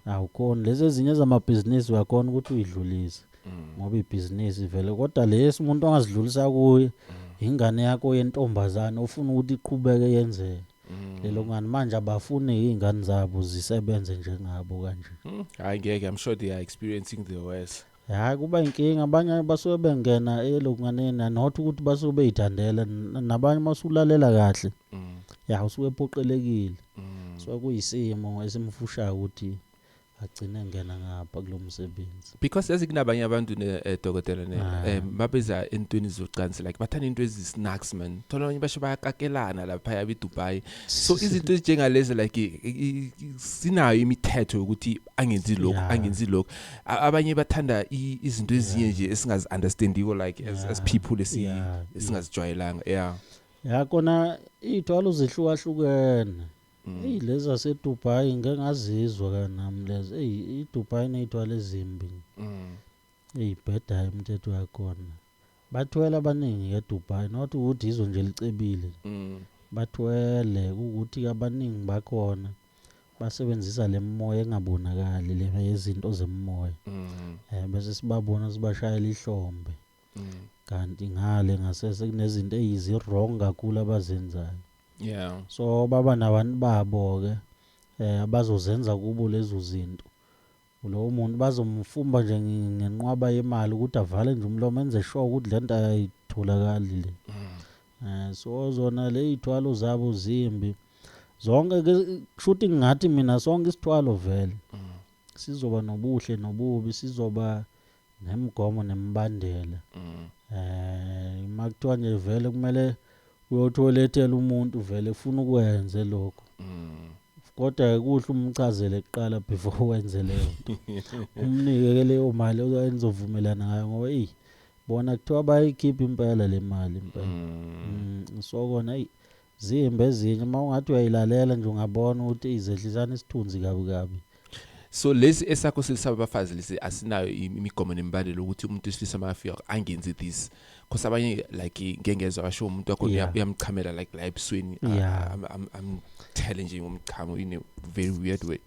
[SPEAKER 1] awukhona lezi ezinye zamabhizinisi uyakhona ukuthi uyidlulise ngoba ibhizinisi vele kodwa lesi umuntu angazidlulisa kuye ingane yakho yentombazana ufuna ukuthi iqhubeke yenze lelo ngani manje abafuni izingane zabo zisebenze njengabo kanje
[SPEAKER 2] hayi ngeke I'm sure they are experiencing the worst
[SPEAKER 1] hayi kuba inkinga abanye basuke bengena elokunganeni not ukuthi basuke beyithandela nabanye masulalela kahle ya usuke ephoqelekile so kuyisimo esimfushayo ukuthi agcine ngena ngapha kulomsebenzi
[SPEAKER 2] because as kunabanye abantu nedokotela mabeza entweni zocansi like bathanda into ezisnacks man thola abanye basho bayakakelana lapha ya eDubai so izinto ezinjengalezi like sinayo imithetho ukuthi angenzi lokho abanye bathanda izinto ezinye nje esingazi understandiko like as people esingazijwayelanga
[SPEAKER 1] kona ithwalo zihlukahlukene lezi zaseDubai ngeke ngazizwa kanami lezi iDubai neyithwala ezimbi ibheda imithetho yakhona bathwele abaningi eDubai not ukuthi izo nje licebile bathwele ukuthi abaningi bakhona basebenzisa lemoya engabonakali le yezinto zemoya bese sibabona sibashayela ihlombe kanti ngale ngasese kunezinto eziyi wrong kakhulu abazenzayo so baba nabantu babo ke abazozenza kubo lezo zinto lo muntu bazomfumba nje ngenqwaba yemali ukuthi avale nje umlomo enze sure ukuthi lento ayitholakali le so zona le ithwalo zabo zimbi zonke ke kushuthi ngathi mina sonke isithwalo vele sizoba nobuhle nobubi sizoba nemigomo nemibandela makuthiwa nje vele kumele uyotholethela umuntu vele ufuna ukwenze lokho kodwa kuhle umchazele kuqala before wenze leyo nto umnike leyo mali oyenzovumelana ngayo ngoba bona kuthiwa bayikhipha impela le mali impela so kona zimbe ezinye mawungathi uyayilalela nje ungabona ukuthi izehlisana isithunzi kabi
[SPEAKER 2] so lesi esakho selisabafazi lesi asinayo imigomo nemibandela ukuthi umuntu esilisa mafia angenzi this because abanye like ngengezwe basho umuntu wakho uyamchamela like la ebusweni I'm challenging umchamo in a very weird way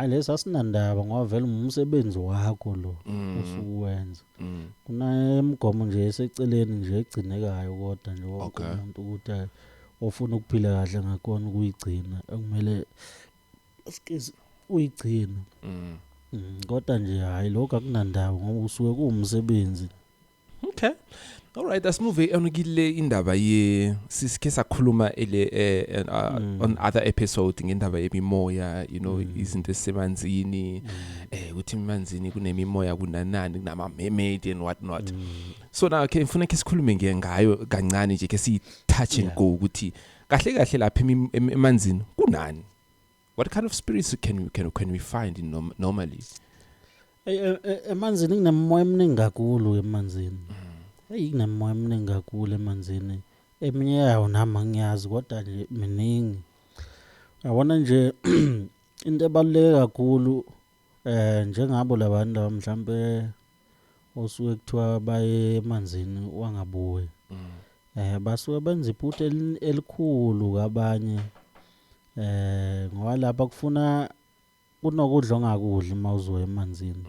[SPEAKER 1] lesi asinandaba ngoba vele umsebenzi wakho lo usuwenza kuna imigomo nje eseceleni nje egcinekayo kodwa nje wonke umuntu ukuthi ofuna ukuphila kahle ngakona ukuyigcina ekumele uyigcina kodwa nje hayi lokho akunandaba ngoba usuke kuumsebenzi
[SPEAKER 2] okay all right let's move on kile indaba ye sisike sakhuluma ele on other episode ngendaba yemimoya you know izinto esemanzini ukuthi emanzini kunemimoya kunanani kunama mermaid and what not so now ke ngifuna ke sikhulume ngayo kancane nje ke si touch and go ukuthi kahle kahle lapha emanzini kunani what kind of spirits can we find normally
[SPEAKER 1] emanzini kunemoya eminingi kakhulu emanzini kunemoya eminingi kakhulu emanzini eminye yayo nami ngiyazi kodwa nje miningi. Yabona nje into ebaluleke kakhulu njengabo labantu laba mhlambe osuke kuthiwa baye emanzini wangabuye. Basuke benza iphutha elikhulu kabanye ngoba lapha kufuna kunokudla ongakudla mawuzoya emanzini.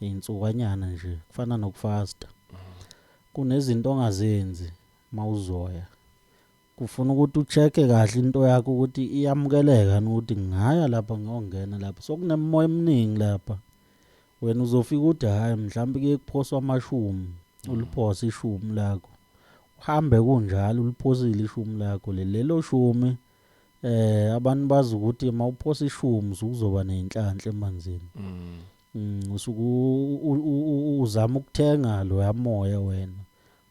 [SPEAKER 1] Insukanyana nje kufana nokufasta. Kunezinto ongazenzi mawuzoya. Kufuna ukuthi ucheck kahle into yakho ukuthi iyamukeleka ukuthi ngaya lapha ngiyongena lapha. Sokunemoya eminingi lapha. Wena uzofika uthi hayi mhlawumbe ke kuphoswa amashumi, uliphose ishumi lakho. Uhambe kunjalo uliphosile ishumi lakho lelo shumi abantu bazi ukuthi mawuphosa ishumi uzoba nenhlanhla emanzini. Usuku uzama ukuthenga lo yamoya wena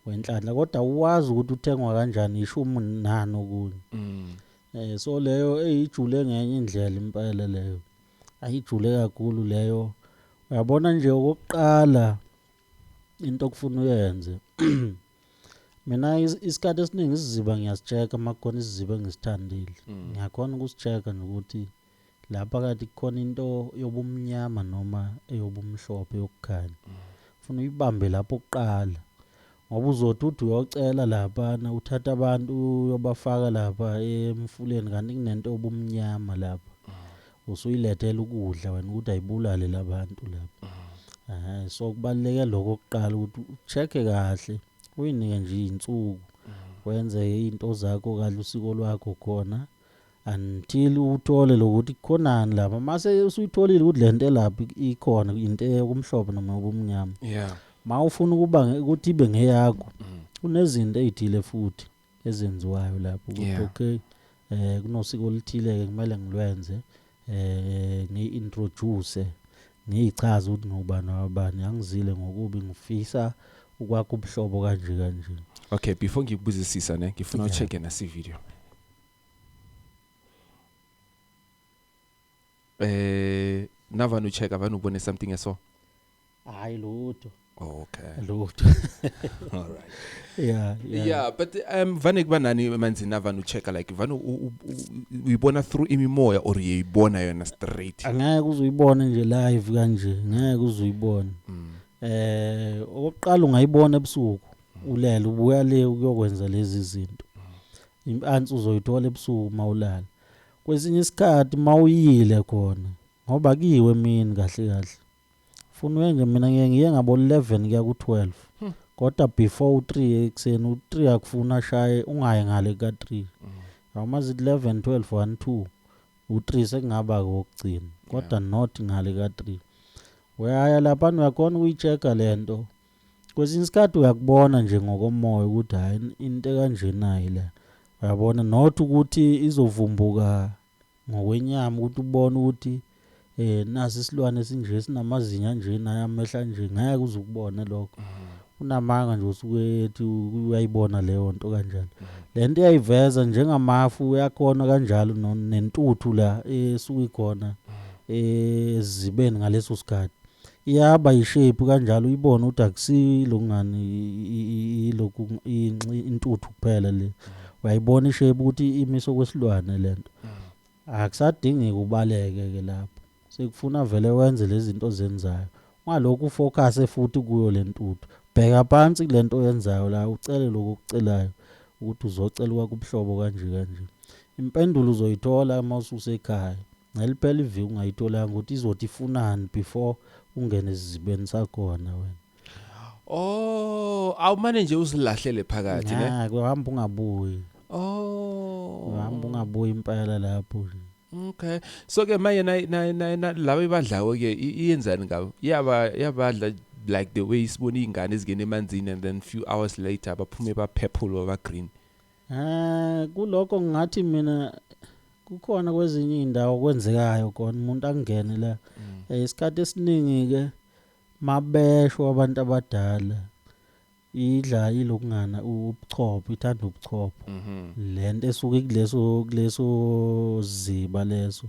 [SPEAKER 1] wenhlanhla kodwa uwazi ukuthi uthengwa kanjani ishumi nani okunye. So leyo eyijule ngenye indlela impela leyo. Ayijule kakhulu leyo. Uyabona nje okokuqala into okufuna uyenze. Mina isikhathi esiningi isiziba ngiyasicheka makukhona isiziba engisithandile. Ngiyakhona ukusicheka nokuthi lapha kade kukhona into yobumnyama noma eyobumhlophe yokukhanya. Ufuna uyibambe lapho kuqala. Ngoba uzothi uthi uyocela lapha uthatha abantu uyobafaka lapha emfuleni kanti kunento yobumnyama lapha. Usuyilethela ukudla wena ukuthi ayibulale labantu lapha. So kubaluleke lokho kuqala ukuthi ucheck kahle. Uyinike nje insuku wenze izinto zakho kahle usiko lwakho khona until uthole lokuthi kukhonani lapha. Mase usuyitholile ukuthi lento lapha ikhona into yokumhlophe noma obumnyama. Mawufuna ukuthi ibe ngeyakho. Kunezinto ezithile futhi ezenziwayo lapho ukuthi okay kunosiko olithile ke kumele ngilwenze ngi-introduce ngichaza ukuthi ngubani wabani angizile ngokubi ngifisa ukwakho ubuhlobo kanje kanje.
[SPEAKER 2] Okay, before ngibuzisisa ngifuna ucheck na si video. Navanu check avanu ubone something eso.
[SPEAKER 1] Hayi lutho.
[SPEAKER 2] Okay.
[SPEAKER 1] Lutho.
[SPEAKER 2] All right. Yeah, but vane kubanani emanzini navanu check like vanu uyibona through imimoya or uyibona yona straight.
[SPEAKER 1] Angeke uzuyibona nje live kanje, ngeke uzuyibona. Oqala ungayibona ebusuku. Ulele ubuya le ukuyokwenza lezi zinto. Impansi uzoyithola ebusuku mawulala. Kwesinye isikhathi mawuyile khona ngoba kiwe mina kahle. Funa wenje mina ngiye ngabo 11 kuya ku12. Kodwa before u3 ekseni u3 akufuna shaye ungaye ngale ka3. Awumazi 11 12 1 2 u3 sekungaba kokugcina kodwa not ngale ka3. Uyaya lapha uyakhona uyichecka lento. Kwesinye isikhathi uyakubona nje ngokomoya ukuthi hayi into kanje nayi la. Uyabona not ukuthi izovumbuka ngokwenyama ukuthi ubone ukuthi nasi isilwane esinje sinamazinya nje naye amehla nje ngeke uzukubona lokho. Unamanga nje usuke ethi uyayibona leyo nto kanjalo. Lento iyayiveza njengamafu uyakhona kanjalo nentuthu la esuka ikhona ezibeni ngaleso sikhathi. Iyaba ishape kanjalo uyibona ukuthi akusilo ngani lokhu intuthu kuphela le. Uyayibona ishape ukuthi imiso kwesilwane lento. Akusadingi kubaleke ke lapho. Sekufuna vele wenze lezi zinto zenzayo. Ngalokho ufocus futhi kuyo lentuthu. Bheka phansi kulento oyenzayo la ucele lokho okucelayo ukuthi uzocela kwakho ubuhlobo kanje. Impendulo uzoyithola uma ususekhaya. Ngeliphela iviki ungayithola ukuthi izothi ifunani before ungene esizibeni sakhona wena.
[SPEAKER 2] Awumane nje usilahlele phakathi
[SPEAKER 1] ne? Kuhamba ungabuyi. Uhamba ungabuyi impela lapho.
[SPEAKER 2] Okay. So ke manje na laba badlawo ke iyenzani ngabo? Yabadla like the way isibona izingane ezingena emanzini and then few hours later baphume ba purple or ba green.
[SPEAKER 1] Kuloko ngathi mina kukhona kwezinye indawo kwenzekayo khona umuntu angene la. Isikhathi esiningi ke mabesho abantu abadala idla ilokungana ubuchopho ithanda ubuchopho. Lento esuke kuleso ziba leso.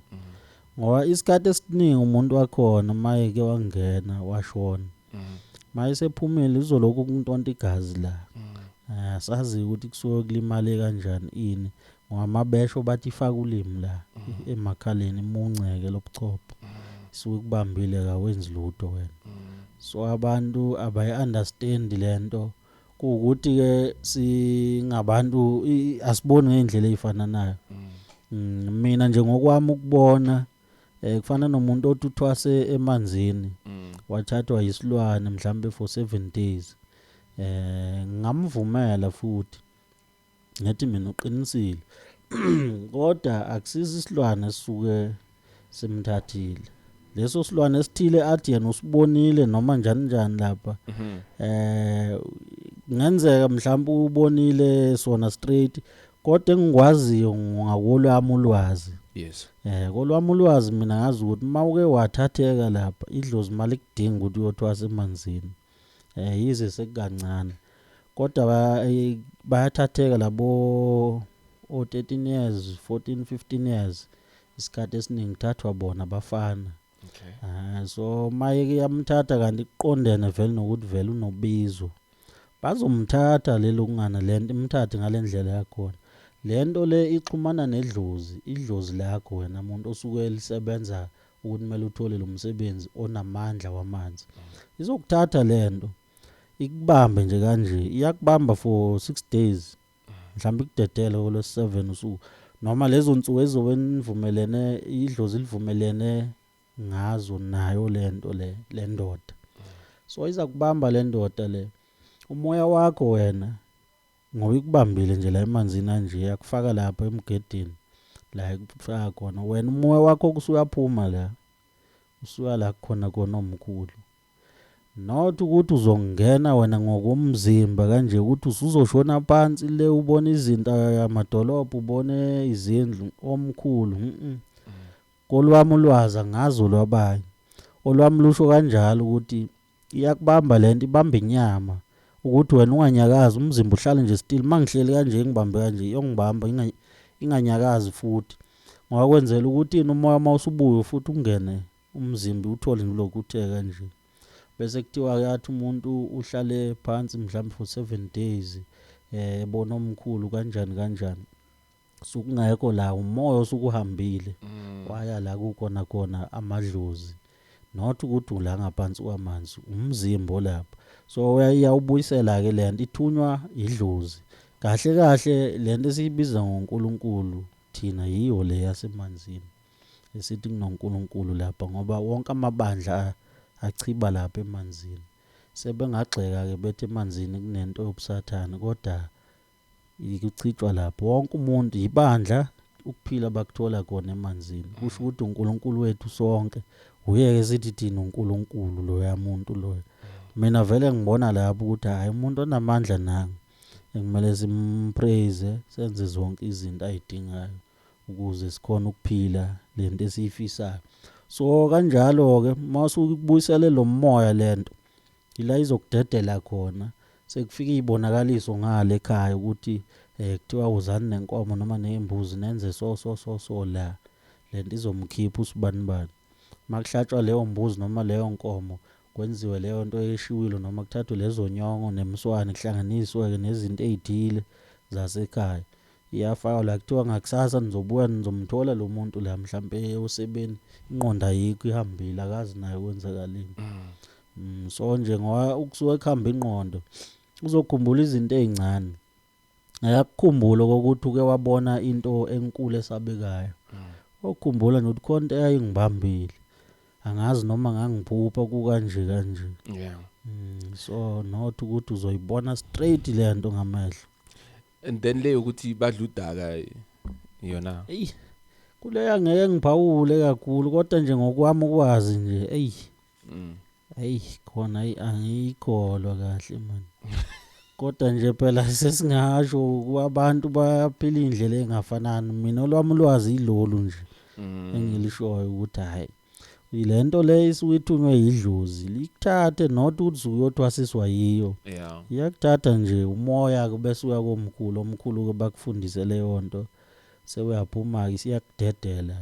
[SPEAKER 1] Ngoba isikhathi esiningi umuntu wakhona maye ke wangena washona. Maye sephumile izoloko kuntonta igazi la. Sazi ukuthi kusuke kulimale kanjani ini ngamabesho bathi faka ulimi la emakhaleni imunceke lobuchopho isuke kubambile kawenzi lutho wena. So abantu abayi-understand lento kuwukuthi ke singabantu asiboni ngendlela ezifananayo. Mina nje ngokwami ukubona kufana nomuntu othi uthwase emanzini wathathwa isilwane mhlambe for 7 days. Ngamvumela futhi ngathi mina uqinisile kodwa akusisi isilwane sisuke simthathile leso silwane esithile athi yena usibonile noma njani lapha ngenzeka mhlawumbe ubonile sona straight kodwa engikwaziyo ngakolwami ulwazi.
[SPEAKER 2] Yes.
[SPEAKER 1] Kolwami ulwazi mina ngazi ukuthi mawuke wathatheka lapha idlozi mali kudinga ukuthi uyothwasa emanzini yize sekukancane kodwa bayathatheka labo 13 years 14 15 years isikhathi esiningi thathwa bona bafana.
[SPEAKER 2] Okay.
[SPEAKER 1] So mayeke yamthatha kanti kuqondene vele nokuthi vele unobizo bazomthatha lelo kungana lento imthathe ngalendlela yakhona. Lento le ixhumana nedlozi idlozi lakho wena umuntu osuke lisebenza ukuthi kumele uthole lo msebenzi onamandla wamanzi. Izokuthatha lento ikubambe nje kanje iyakubamba for 6 days mhlawumbe ikudedele kolo 7 usuku noma lezo nsuku ezobe nivumelene idlozi livumelene ngazo nayo lento le ndoda. So iza kubamba le ndoda le umoya wakho wena ngoba ikubambile nje la emanzini kanje yakufaka lapha emgedini la ekufaka khona wena umoya wakho kusuyaphuma la usuya la khona omkhulu. Not ukuthi uzongena wena ngokomzimba kanje ukuthi usuzoshona phansi le ubona izinto yamadolobha ubone izindlu omkhulu. Kolwami ulwazi ngazo lwabanye olwami lusho kanjalo ukuthi iyakubamba lento ibamba inyama ukuthi wena unganyakazi umzimba uhlale nje still mangihleli kanje ngibambe kanje yongibamba inganyakazi futhi ngoba kwenzela ukuthi umoya mawusubuye futhi ungene umzimba uthole ngilokhu uthe kanje bese kuthiwa yathi umuntu uhlale phansi mhlawumbe for 7 days ebona omkhulu kanjani sukungekho la umoya osukuhambile waya la kukhona amadlozi not ukuthi ula ngaphansi kwamanzi umzimba lapha. So uyawubuyisela ke lento ithunywa idlozi kahle lento esiyibiza ngoNkulunkulu thina yiyo le yasemanzini esithi kunoNkulunkulu lapha ngoba wonke amabandla achiba lapha emanzini sebengagxeka ke bethi emanzini kunento yobusathana kodwa ikuchithwa lapho wonke umuntu ibandla ukuphila bakuthola khona emanzini kusho ukuthi uNkulunkulu wethu sonke uyeke sithi thina uNkulunkulu lo yamuntu lo. Mina vele ngibona lapho ukuthi hayi umuntu onamandla nanga ekumele simpraise senze zonke izinto ayidingayo ukuze sikhona ukuphila lento esiyifisayo. So kanjalo ke masuke kubuyisele lo moya lento ila izokudedela khona sekufika izibonakaliso ngale ekhaya ukuthi kuthiwa uzani nenkomo noma nezimbuzi nenze so la lento izomkhipha usibanibani makuhlatshwa leyo mbuzi noma leyo nkomo kwenziwe leyo nto eshiwilo noma kuthathwe lezo nyongo nemswane kuhlanganiswe ke nezinto ezithile zasekhaya iyafaka la kuthiwa ngakusasa nizobuya nizomthola lo muntu la mhlambe osebeni inqonda yikho ihambile akazi nayo kwenzakaleni. So nje ngoba ukusuka ekhamba inqondo uzokhumbula izinto ezincane ayakukhumbula ukuthi uke wabona into enkulu esabekayo ukukhumbula nokuthi konke ayingibambile angazi noma ngangiphupha kukanje.
[SPEAKER 2] Yeah.
[SPEAKER 1] So not ukuthi uzoyibona straight lento ngamehlo
[SPEAKER 2] and then le ukuthi badla udaka yona
[SPEAKER 1] kuleya ngeke ngiphawule kakhulu kodwa nje ngokwami ukwazi nje khona angikholwa kahle man kodwa nje phela sesingasho kwabantu baphila indlela engafanani mina olwami ulwazi ilolu nje engilishoyo ukuthi hayi lento le isuyithunywe idlozi likuthathe not ukuthi uyothwasiswa yiyo iyakuthatha nje umoya bese uya komkhulu ke bakufundise leyo nto seweyaphuma ke siyakudedela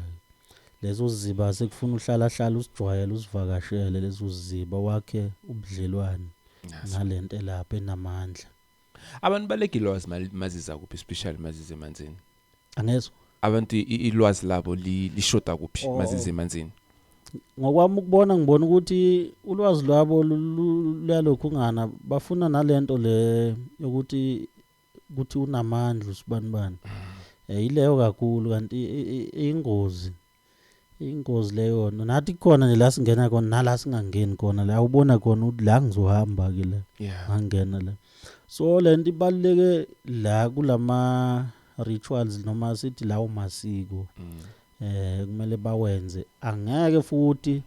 [SPEAKER 1] lezo ziba sekufuna uhlala usijwayele usivakashele lezo ziba wakhe ubudlelwane nalento lapha enamandla.
[SPEAKER 2] Abantu balekile ilwazi maziza kuphi especially mazize emanzini.
[SPEAKER 1] Angezwa.
[SPEAKER 2] Abantu ilwazi labo lishoda kuphi mazize emanzini.
[SPEAKER 1] Ngokwami ukubona ngibona ukuthi ulwazi lwabo luyalokhu ngana bafuna nalento le yokuthi unamandla usibanibani. Ileyo kakhulu kanti ingozi leyo nathi khona nje la singena khona nala singangeni khona la ubona khona ukuthi la ngizohamba ke la ngangena la. So lento ibaluleke la kulama rituals noma sithi lawo masiko kumele bawenze angeke futhi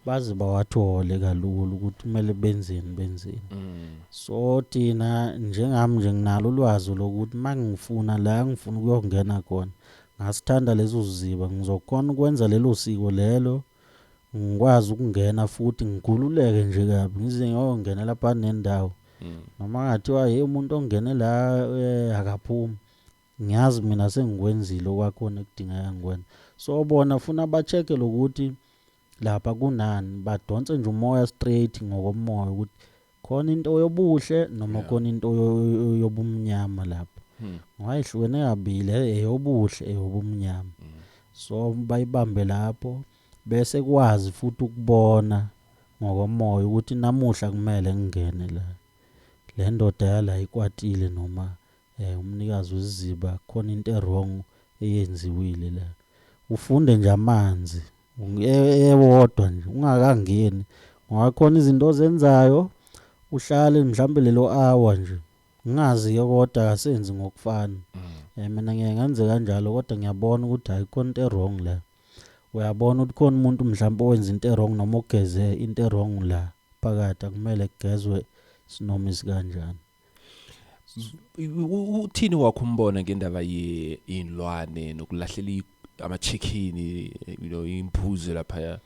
[SPEAKER 1] baze bawathole kalula ukuthi kumele benzeni. So thina njengami nje nginalo ulwazi lokuthi mangifuna la ngifuna ukuyongena khona ngasithanda lezo ziba ngizokhona ukwenza lelo siko lelo ngikwazi ukungena futhi ngigululeke nje kabi ngize ngiyongena lapha nendawo noma ngathiwa hey umuntu ongene la akaphumi ngiyazi mina sengikwenzile okwakhona ekudingeka ngikwenza. So bona funa ba-check ukuthi lapha kunani badonse nje umoya straight ngokomoya ukuthi khona into yobuhle noma khona into yobumnyama lapha. Ngayihlukene kabili eyobuhle eyobumnyama. So bayibambe lapho bese kwazi futhi ukubona ngokomoya ukuthi namuhla kumele ngingene la. Le ndoda yala ikwatile noma umnikazi wesiziba khona into wrong eyenziwile la. Ufunde nje amanzi ewodwa nje ungakangeni ngoba khona izinto ozenzayo uhlale mhlambe lelo hour nje ngazi kodwa akasenzi ngokufana. Mina ngiyenze kanjalo kodwa ngiyabona ukuthi ayikhona into wrong la. Uyabona ukuthi khona umuntu mhlawumbe owenza into wrong noma ogeze into wrong la phakathi akumele kugezwe sinoma isikanjani.
[SPEAKER 2] Uthini wakho umbona ngendaba yeinlwane nokulahlela ama-chicken imbuzi lapha?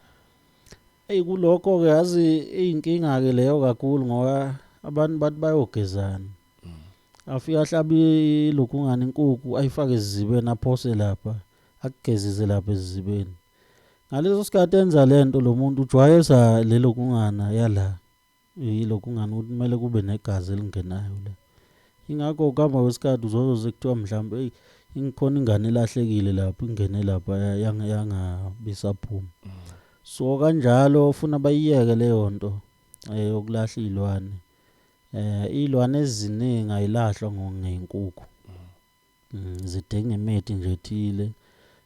[SPEAKER 1] Kulokho ke yazi inkinga ke leyo kakhulu ngoba abantu bathi bayogezana. Afika ahlabi lokungana inkukhu ayifake ezibeni aphose lapha akugezise lapha ezibeni. Ngaleso sikhathi enza lento lo muntu ujwayeza lelo kungana yala. Yilokungana ukuthi kumele kube negazi elingenayo la. Ingakho kuhamba kwesikhathi uzoze kuthiwa mhlambe ingikhona ingane elahlekile lapha ingene lapha yanga bisaphuma. So kanjalo ufuna bayiyeke leyo nto yokulahla izilwane. Izilwane eziningi ayilahlwa ngeinkukhu. Zidinga imithi nje ethile.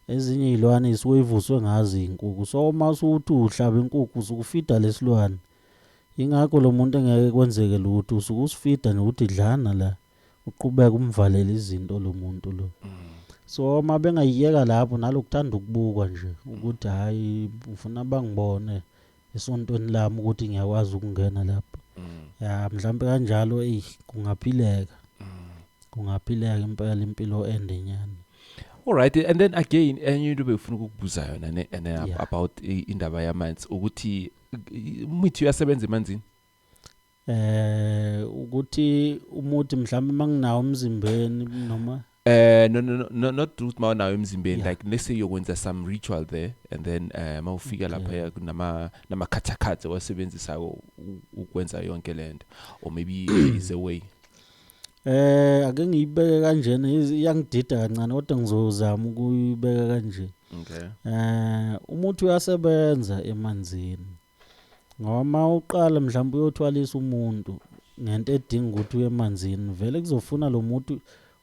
[SPEAKER 1] Ezinye izilwane isuke ivuswe ngazi inkukhu. So uma usuthi uhlaba inkukhu usukufida lesilwane. Ingakho lo muntu engeke kwenzeke lutho usuke usifida nje ukuthi idlana la uqhubeka umvalela izinto lo muntu lo. So uma bengayiyeka lapho nalokuthanda ukubukwa nje ukuthi hayi ufuna bangibone esontweni lami ukuthi ngiyakwazi ukungena lapha. Mhlambe kanjalo kungaphileka. Kungaphileka impela impilo endenyana.
[SPEAKER 2] All right, and then again enye into befuna ukukubuza yona about indaba yamanzi ukuthi umuthi uyasebenza emanzini.
[SPEAKER 1] Ukuthi umuthi mhlambe manginawo emzimbeni noma
[SPEAKER 2] no not truth mawunawo emzimbeni like let's say yokwenza some ritual there and then mawufika lapha nama khatha wasebenzisa ukwenza yonke lento or maybe is a way.
[SPEAKER 1] Ake ngiyibeke kanjena iyangidida kancane kodwa ngizozama ukuyibeka kanje.
[SPEAKER 2] Okay.
[SPEAKER 1] Umuthi uyasebenza emanzini. Ngoba uqala mhlawumbe uyothwalisa umuntu ngento edinga ukuthi uye emanzini vele kuzofuna lo muntu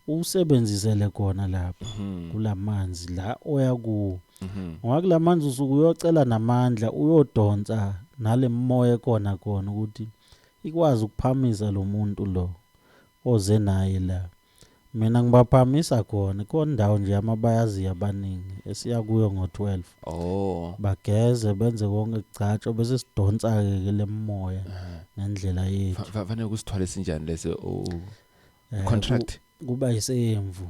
[SPEAKER 1] usebenzisele khona lapha kulamanzi la oya kuwo. Ngoba kulamanzi usuku uyocela namandla uyodonsa nale moya khona ukuthi ikwazi ukuphamisa lo muntu lo oze naye la. Mina ngibaphamisa khona indawo nje amabayazi abaningi esiya kuyo ngo12. Bageze benze konke kucatsho bese sidonsa ke le moya ngendlela yethu.
[SPEAKER 2] Fanele kusithwale sinjani lese contract
[SPEAKER 1] kuba yisemvu.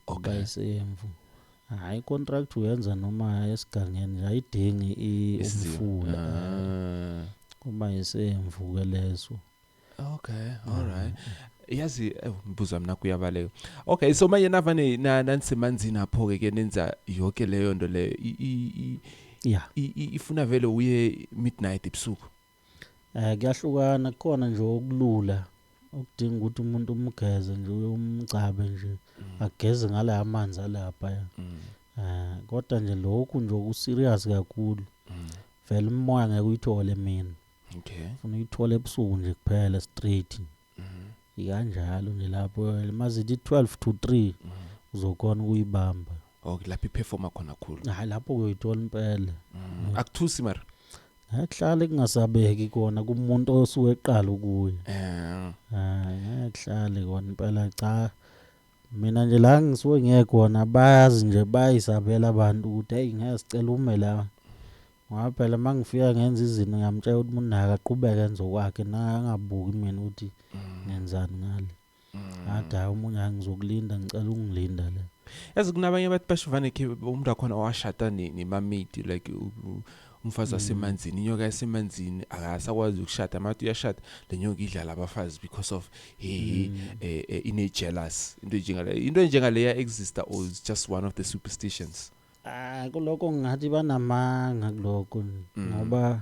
[SPEAKER 1] Kuba yisemvu. Hayi contract uyenza noma esigangeni nje ayidingi umfula. Kuba yisemvu ke leso.
[SPEAKER 2] Okay, all right. Yazi mbuzo mina kuyabaleka. Okay, so manje navane nansemanzini apho ke nenza yonke leyo nto le ifuna vele uye midnight ebusuku.
[SPEAKER 1] Kuyahlukana khona nje okulula ukudinga ukuthi umuntu umgeze nje umgcabe nje ageze ngale amanzi alapha ya kodwa nje lokhu nje ukuserious kakhulu vele umoya ngeke uyithole mina ufuna uyithole ebusuku nje kuphela straight ikanjalo nje lapho mazithi 12 to 3 uzokhona ukuyibamba
[SPEAKER 2] lapho iperforma khona kakhulu
[SPEAKER 1] hayi lapho uyithola impela
[SPEAKER 2] akuthusi mara
[SPEAKER 1] Ngekuhlala kungasabeki kona kumuntu osuke eqala ukuya. Ngekuhlala kona impela cha. Mina nje la ngisuke ngekona bayazi nje bayisabela abantu ukuthi hey ngeke sicela ume la. Ngoba phela mangifika ngenza izinto ngiyamtshela ukuthi umuntu akaqhubeke enze okwakhe nangabuki mina ukuthi ngenzani ngale. Ada umunye angizokulinda ngicela ungilinda la.
[SPEAKER 2] Yazi kunabanye abantu bashivane ke umuntu akhona owashata nemamidi like umfazi wasemanzini inyoka yasemanzini akasakwazi ukushada manje uyashada lenyoka idlala abafazi because of ine jealous into njengaleya exista or is just one of the superstitions.
[SPEAKER 1] Kuloko ngathi banamanga kuloko ngoba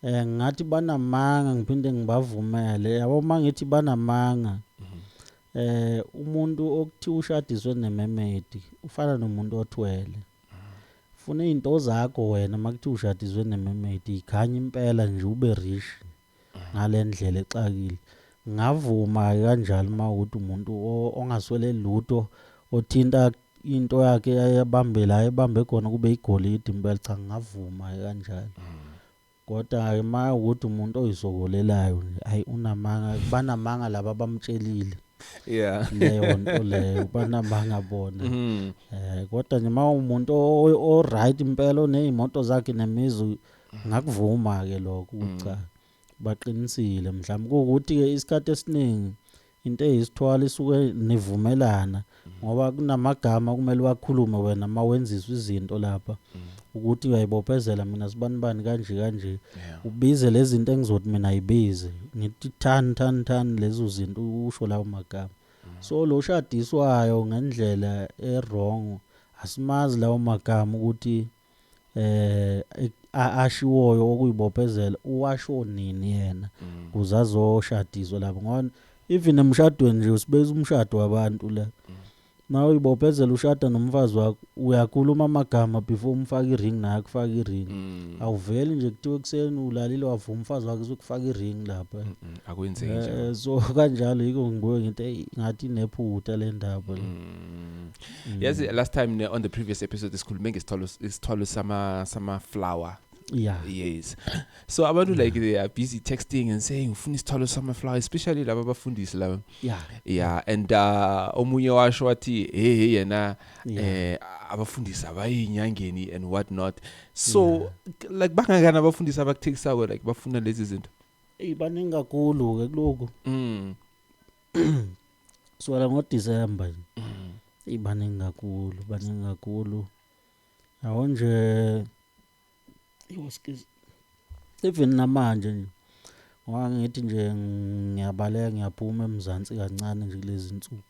[SPEAKER 1] ngathi banamanga ngiphinde ngibavumele yabo mangithi banamanga umuntu okuthi ushadiswe nememedi ufana nomuntu othwele ufuna izinto zakho wena makuthi ushadiswe nememedi ikhanya impela nje ube rich ngalendlela exakile ngavuma kanjalo mawukuthi umuntu ongaswele lutho othinta into yakhe ayabambela ebambe khona kube igolide impela cha ngavuma kanjalo kodwa mawukuthi umuntu oyisokolelayo hayi unamanga banamanga laba bamtshelile leyo nto leyo banamanga bona kodwa nje ma umuntu o right impela onezimoto zakhe nemizu ngakuvuma ke lokho cha baqinisile mhlawumbe ukuthi ke isikhathi esiningi into eyisithwala isuke nivumelana ngoba kunamagama kumele wakhulume wena mawenziswa izinto lapha ukuthi uyayibophezela mina sibanibani kanje ubize lezi zinto engizothi mina ayibize ngithi thani lezo zinto usho lawo magama so lo shadiswayo ngendlela errong asimazi lawo magama ukuthi ashiwoyo okuyibophezela uwasho nini yena kuzazoshadiswa lapho ngoba even emshadweni nje usibeza umshado wabantu la nawe ibophezela ushada nomfazi wakho uyakhuluma amagama before umfaka iring naye akufaka iring awuveli nje kuthiwe kuseni ulalile wavuma umfazi wakhe uzokufaka iring lapha
[SPEAKER 2] akwenzeki njalo
[SPEAKER 1] so kanjalo yiko ngibuye ngithi ngathi nephutha le ndaba
[SPEAKER 2] yes last time on the previous episode isikhulume ngesithwalo sama flower. Yes. So abantu like they are busy texting and saying ufuna isithwalo sama flower especially laba abafundisi laba. And omunye washo wathi hey yena abafundisi abayinyangeni and what not. So like bangakana abafundisi abakuthekisako like bafuna lezi zinto.
[SPEAKER 1] Baningi kakhulu ke kuloko. So la ngo December. Baningi kakhulu. Awonje iwaskiz even namanje nje ngoba ngithi nje ngiyabaleka ngiyaphuma emzansi kancane nje kulezi insuku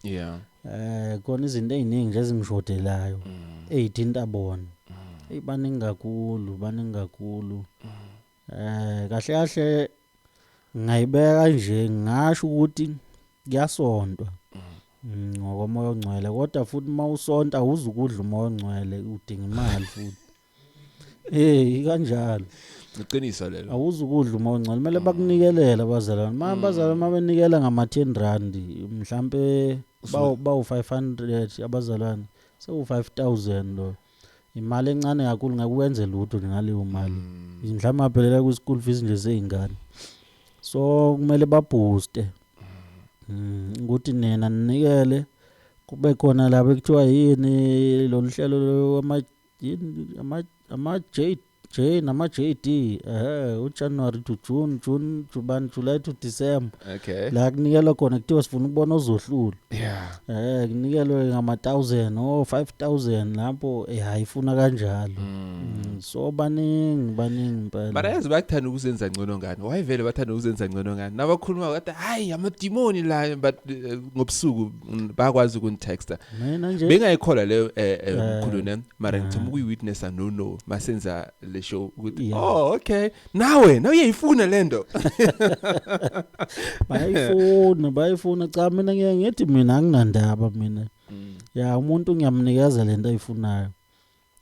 [SPEAKER 1] khona izinto eziningi nje ezingishodelayo ezithinta bona baningi kakhulu kahle ngayibeka nje ngasho ukuthi kuyasontwa ngokomoya ongcwele kodwa futhi mawusonta awuzukudla umoya ongcwele udinga imali futhi kanjalo
[SPEAKER 2] iqiniso lelo
[SPEAKER 1] awuzukudla umoya ongcwele kumele bakunikelela abazalwane abazalwane mabenikela ngama 10 rand mhlambe bawu 500 abazalwane sewu 5000 lo imali encane kakhulu ngakwenze lutho ngaleyo mali mhlambe aphelela ku school fees nje zeingane so kumele babooste ukuthi nena ninikele kube khona lapho ekuthiwa yini lo hlelo ama J nama JD uJanuary to June July to December la kunikela khona kuthiwa sifuna ukubona ozohlula kunikelwe ngama 1000 or 5000 lapho hayifuna kanjalo so baningi impela
[SPEAKER 2] barayazi bakuthanda ukuzenza ngcono ngani why vele bathanda ukuzenza ngcono ngani nabakhuluma bathi hayi ama demoni la but ngobusuku bakwazi ukunitexta
[SPEAKER 1] mina nje
[SPEAKER 2] bengayikhola le mkhulu mara ngithuma ukuyi witnessa no masenza le show ukuthi oh okay nawe uyayifuna lento
[SPEAKER 1] bayifuna cha mina ngiyethi mina anginandaba mina ya umuntu ngiyamnikeza lento ayifunayo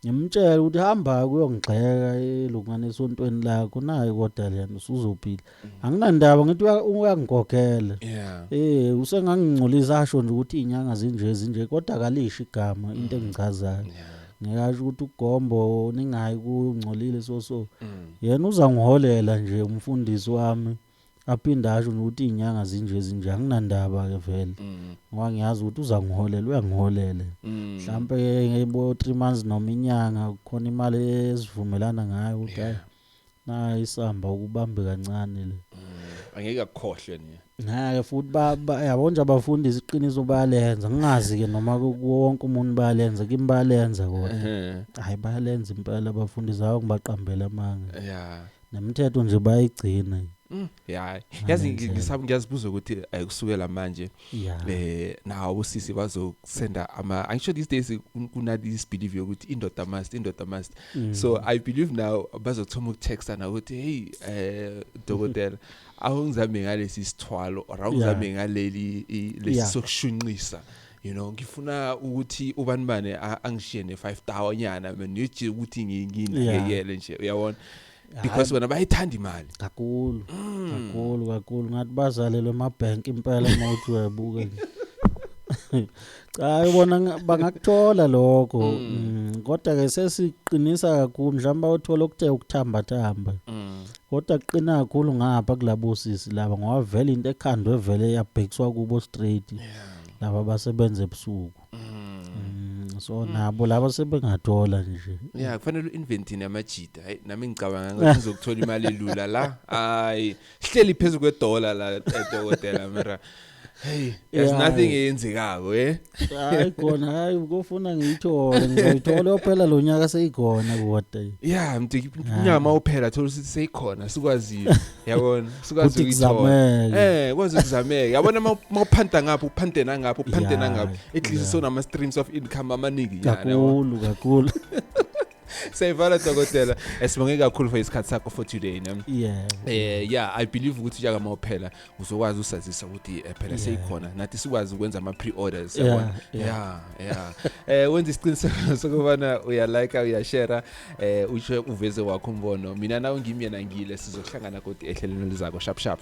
[SPEAKER 1] ngimtshela ukuthi hamba kuyongixeka elungane esontweni lakho naye kodwa lena usuzophila anginandaba ngithi uyangigogela usengangingcolisa asho nje ukuthi inyanga zinje kodwa akalisha igama into engichazayo ngiyasho ukuthi ugombo ningayi kungcolile so yena uzangiholela nje umfundisi wami aphinda asho ukuthi inyanga zinje anginandaba ke vele ngoba ngiyazi ukuthi uzangiholela uyangiholela mhlambe ngebo 3 months noma inyanga khona imali esivumelana ngayo ukuthi hayi na isamba ukubambe kancane le
[SPEAKER 2] angeke akukhohle
[SPEAKER 1] ke futhi yabo nje abafundisi iqiniso bayalenza ngingazi ke noma wonke umuntu bayalenza kimi bayalenza kodwa hayi bayalenza impela abafundisi awu ngibaqambela amanga nemithetho nje bayigcina
[SPEAKER 2] yazi ngiyazibuza ukuthi kusukela manje nawo usisi bazosenda angisho these days kuna this belief yokuthi indoda must so I believe now bazothoma ukutexta na ukuthi hey dokotela awungizame ngalesi sithwalo or awungizame ngaleli lesisokushunqisa you know ngifuna ukuthi ubanibane angishiye ne5,000 nyana mina ngithi ukuthi ngiyele nje uyabona because wena bayithanda imali
[SPEAKER 1] kakhulu ngathi bazalelwe emabank impela mawuthi uyabuka cha ubona bangakuthola lokho kodwa ke sesiqinisa kakhulu mhlamba uthola ukuthe ukuthamba kodwa kuqina kakhulu ngapha kulabo sisi laba ngoba vele into ekhandwe vele yabhekiswa kubo straight laba basebenza ebusuku so nabo laba sebengathola nje
[SPEAKER 2] kufanele uinvent namajida hayi nami ngicabanga ngathi ngizokuthola imali elula la hayi hleli phezulu kwedola la edokotela mara hey there's nothing eyenzekako
[SPEAKER 1] hayi khona hayi kufuna ngiyithole ngizoyithola phela lo nyaka seyikhona kodwa
[SPEAKER 2] mthi inyama uphela thola ukuthi seyikhona sikwazi yabona sikwazi ukuyithola kwazi ukuzameka yabona mawuphanta ngapha uphante nangapha uphante nangapha at least so nama streams of income amaningi
[SPEAKER 1] kakhulu
[SPEAKER 2] Sayivala dokotela esibonge kakhulu for isikhathi sakho for today I believe ukuthi njaka mawuphela uzokwazi usazisa ukuthi phela seyikhona nathi sikwazi ukwenza ama pre-orders yabona wenza isiqiniseko sokubana uyalike uyashare usho uveze wakho umbono mina nawe ngimyena ngile sizohlangana kodwa ehlelweni lizako sharp